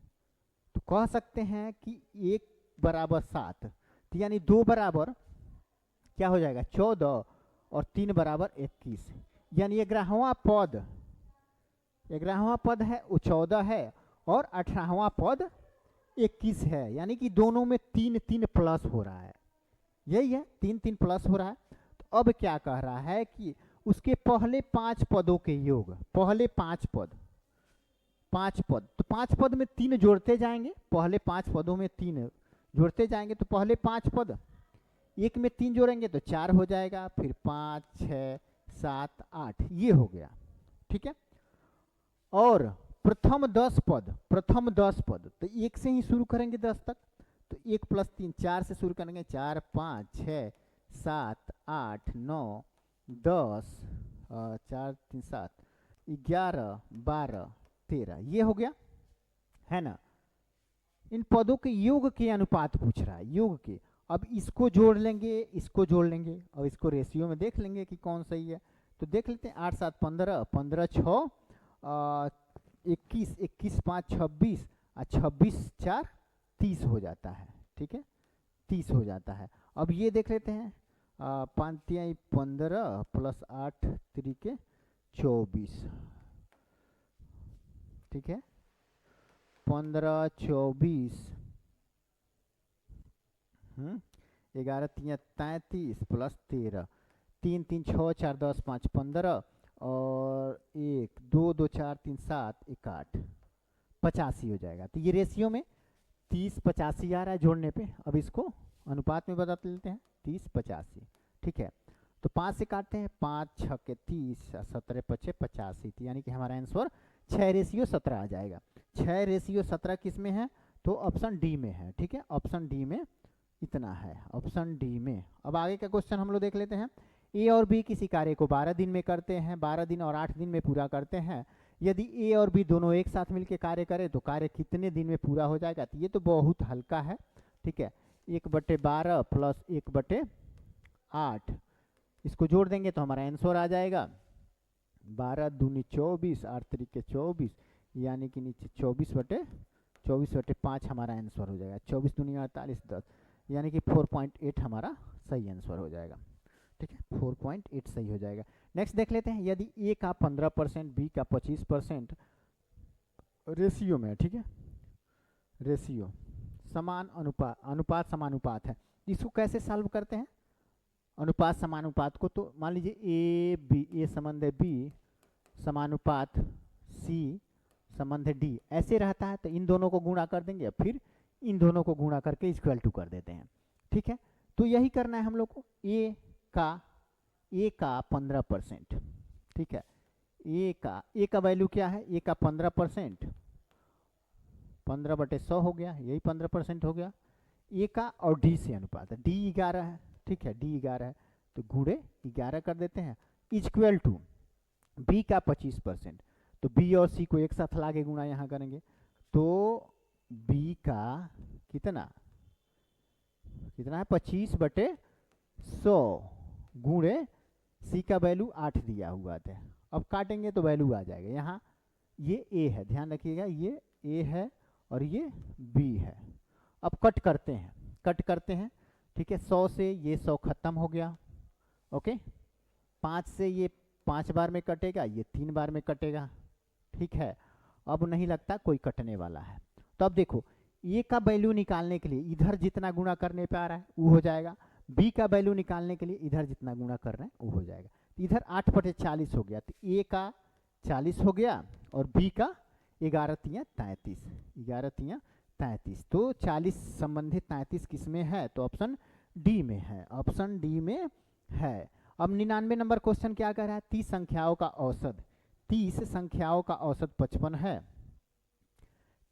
तो कह सकते हैं कि 1 बराबर 7, तो यानी 2 बराबर क्या हो जाएगा? 14 और 3 बराबर 21, यानी 11वां पद है वो 14 है और 18वां पद 21 है, यानी कि दोनों में 3 प्लस हो रहा है। यही है, 3 प्लस हो रहा है। तो अब क्या कह रहा है कि उसके पहले 5 पदों के योग, पहले 5 पद, तो 5 पद में 3 जोड़ते जाएंगे, पहले 5 पदों में 3 जोड़ते जाएंगे, तो पहले 5 पद एक में 3 जोड़ेंगे तो 4 हो जाएगा, फिर 5 6 7 8 ये हो गया, ठीक है। और प्रथम 10 पद तो 1 से ही शुरू करेंगे 10 तक, तो 1 + 3 4 से शुरू करेंगे, 4 5 6 7 8 9 10 4 3 7 11 12 13 ये हो गया, है ना। इन पदों के योग के अनुपात पूछ रहा है, योग के। अब इसको जोड़ लेंगे, इसको जोड़ लेंगे, और इसको रेशियो में देख लेंगे कि कौन सही है। तो देख लेते हैं, 8 7 15 15 6 21 21 5 26 और 26 4 30 हो जाता है, ठीक है, 30 हो जाता है। अब ये देख लेते हैं, 5 3 15 + 8 3 24, ठीक है, 15 24 11 3 33 + 13 3 3 6 4 10 5 15 और 1 2 2 4 3 7 1 8 85 हो जाएगा। तो ये रेशियो में 30 85 आ रहा है जोड़ने पे। अब इसको अनुपात में बदल लेते हैं, 30 85, ठीक है। तो 5 से काटते हैं, 5 6 के 30 17 5 85, यानी कि हमारा आंसर 6:17 आ जाएगा। 6:17 किस में है? तो ऑप्शन डी में है, ठीक है, ऑप्शन डी में इतना है, ऑप्शन डी में। अब आगे का क्वेश्चन हम लोग देख लेते हैं। ए और बी किसी कार्य को 12 दिन में करते हैं, 12 दिन और 8 दिन में पूरा करते हैं। यदि ए और बी दोनों एक साथ मिलकर कार्य करें तो कार्य कितने दिन में पूरा हो जाएगा? तो ये तो बहुत हल्का है, ठीक है। 1/12 + 1/8 इसको जोड़ देंगे तो हमारा आंसर आ जाएगा 12 दूनी 24 8 3 24, यानी कि नीचे 24/5 हमारा आंसर हो जाएगा। 24 दूनी 48 10, यानी कि 4.8 हमारा सही आंसर हो जाएगा, ठीक है, 4.8 सही हो जाएगा। नेक्स्ट देख लेते हैं। यदि ए का 15% बी का 25% रेशियो में है, ठीक है, रेशियो समान अनुपात समानुपात है, इसको कैसे सॉल्व करते हैं अनुपात समानुपात को? तो मान लीजिए ए संबंध है बी समानुपात सी संबंध है डी, ऐसे रहता है। तो इन दोनों को गुणा कर देंगे, फिर इन दोनों को गुणा करके इक्वल टू कर देते हैं, ठीक है। तो यही करना है हम लोग को। ए का 15%, ठीक है, ए का वैल्यू क्या है? ए का 15%, 15/100 हो गया, यही 15% हो गया। ए का और डी से अनुपात है, डी 11 है, ठीक है, डी 11 है, तो गुणे 11 कर देते हैं, इक्वल टू बी का 25%। तो बी और सी को एक साथ लाके गुणा यहाँ करेंगे, तो बी का कितना है? 25/100 गुणे सी का वैल्यू 8 दिया हुआ था। अब काटेंगे तो वैल्यू आ जाएगा। यहाँ ये ए है, ध्यान रखिएगा, ये ए है और ये बी है। अब कट करते हैं, ठीक है। 100 से ये 100 खत्म हो गया, ओके। 5 से ये 5 बार में कटेगा, ये 3 बार में कटेगा, ठीक है। अब नहीं लगता कोई कटने वाला है। तो अब देखो, ए का वैल्यू निकालने के लिए इधर जितना गुणा करने पे आ रहा है वो हो जाएगा, बी का वैल्यू निकालने के लिए इधर जितना गुणा कर रहे हैं वो हो जाएगा। तो इधर 8/40 हो गया, तो ए का 40 हो गया और बी का 11 3 33, 11 3 33, तो 40 संबंधित 33 किस में है? तो ऑप्शन डी में है, ऑप्शन डी में है। अब 99 नंबर क्वेश्चन क्या कह रहा है? 30 संख्याओं का औसत 55 है।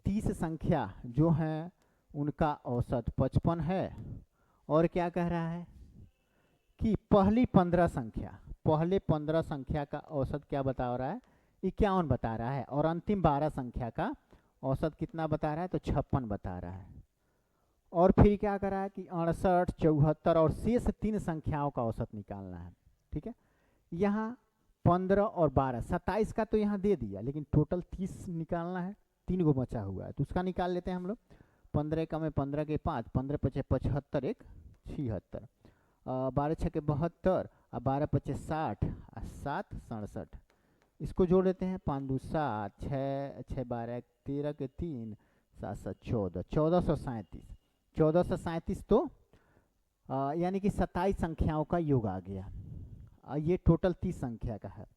30 संख्या जो है उनका औसत 55 है। और क्या कह रहा है कि पहले 15 संख्या का औसत क्या बता रहा है? 51 बता रहा है। और अंतिम 12 संख्या का औसत कितना बता रहा है? तो 56 बता रहा है। और फिर क्या कर रहा है कि 68 74 और शेष 3 संख्याओं का औसत निकालना है, ठीक है। यहाँ 15 और 12 27 का तो यहाँ दे दिया, लेकिन टोटल 30 निकालना है, 3 गो बचा हुआ है, तो उसका निकाल लेते हैं हम लोग। 15 का में 15 के 5, 15 × 5 = 75, 1 76, 12 × 6 = 72 और 12 × 5 = 60 और 7 67। इसको जोड़ लेते हैं, 5 2 7 6 6 12 13 के 3 7 7 14 1437, 1437 तो यानी कि 27 संख्याओं का योग आ गया। ये टोटल 30 संख्या का है,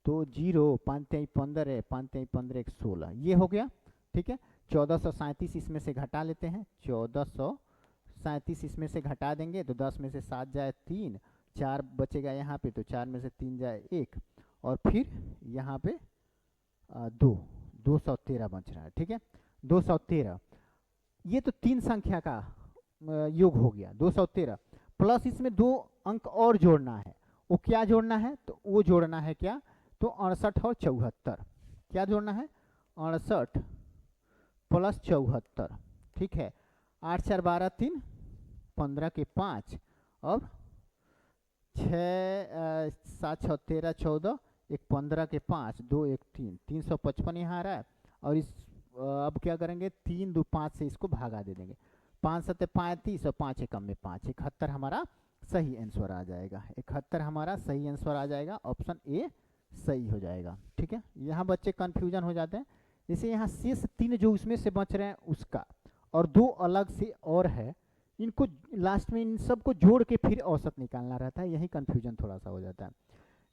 तो 0 5 3 15 है, 5 3 15 1 16 ये हो गया, ठीक है। 1437 इसमें से घटा लेते हैं, 1437 37 इसमें से घटा देंगे तो 10 में से 7 जाए 3, 4 बचेगा यहाँ पे, तो 4 में से 3 जाए 1, और फिर यहाँ पे 213 बच रहा है। ठीक है, 213, ये तो 3 संख्या का योग हो गया 213, प्लस इसमें 2 अंक और जोड़ना है। वो क्या जोड़ना है? तो वो जोड़ना है क्या? तो 68 और 74। क्या जोड़ना है? 68 प्लस 74। ठीक है, 8 4 12 3, 15 के 5, और 6 7 6 13 14, 1 15 के 5, 2 1 3, 355 यहाँ आ रहा है। और इस अब क्या करेंगे? 3 2 5 से इसको भागा दे देंगे। 5 7 35 और 5 एकम में 5, 71 हमारा सही आंसर आ जाएगा। 71 हमारा सही आंसर आ जाएगा, ऑप्शन ए सही हो जाएगा। ठीक है, यहाँ बच्चे कंफ्यूजन हो जाते हैं। जैसे यहाँ शेष 3 जो उसमें से बच रहे हैं उसका, और 2 अलग से और है, इनको लास्ट में इन सबको जोड़ के फिर औसत निकालना रहता है, यही कंफ्यूजन थोड़ा सा हो जाता है।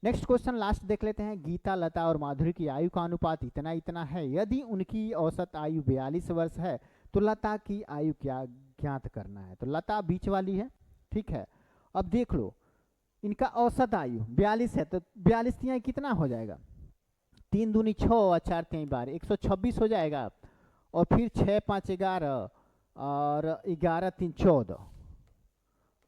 नेक्स्ट क्वेश्चन लास्ट देख लेते हैं। गीता, लता और माधुरी की आयु का अनुपात इतना इतना है। यदि उनकी औसत आयु 42 वर्ष है तो लता की आयु क्या ज्ञात करना है। तो लता बीच वाली है। ठीक है, अब देख लो, इनका औसत आयु 42 है, तो 42 तिहाई कितना हो जाएगा? 3 दूनी 6 और 4 तिहाई 12, 126 हो जाएगा। और फिर 6 5 11 और 11 3 14,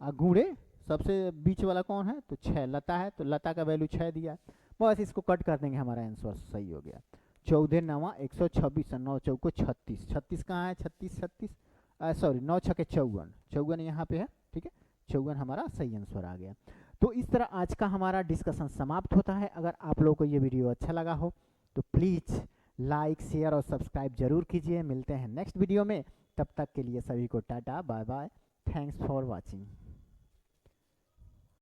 गुणे सबसे बीच वाला कौन है? तो 6 लता है, तो लता का वैल्यू 6 दिया है। बस इसको कट कर देंगे, हमारा आंसर सही हो गया। 14 9 126, 9 चौको 36, 36 कहाँ है? 36 36 सॉरी 9 6 के 54, 54 यहाँ पे है। ठीक है, 54 हमारा सही आंसर आ गया। तो इस तरह आज का हमारा डिस्कशन समाप्त होता है। अगर आप लोगों को ये वीडियो अच्छा लगा हो तो प्लीज़ लाइक शेयर और सब्सक्राइब जरूर कीजिए। मिलते हैं नेक्स्ट वीडियो में, तब तक के लिए सभी को ta-ta bye bye, thanks for watching.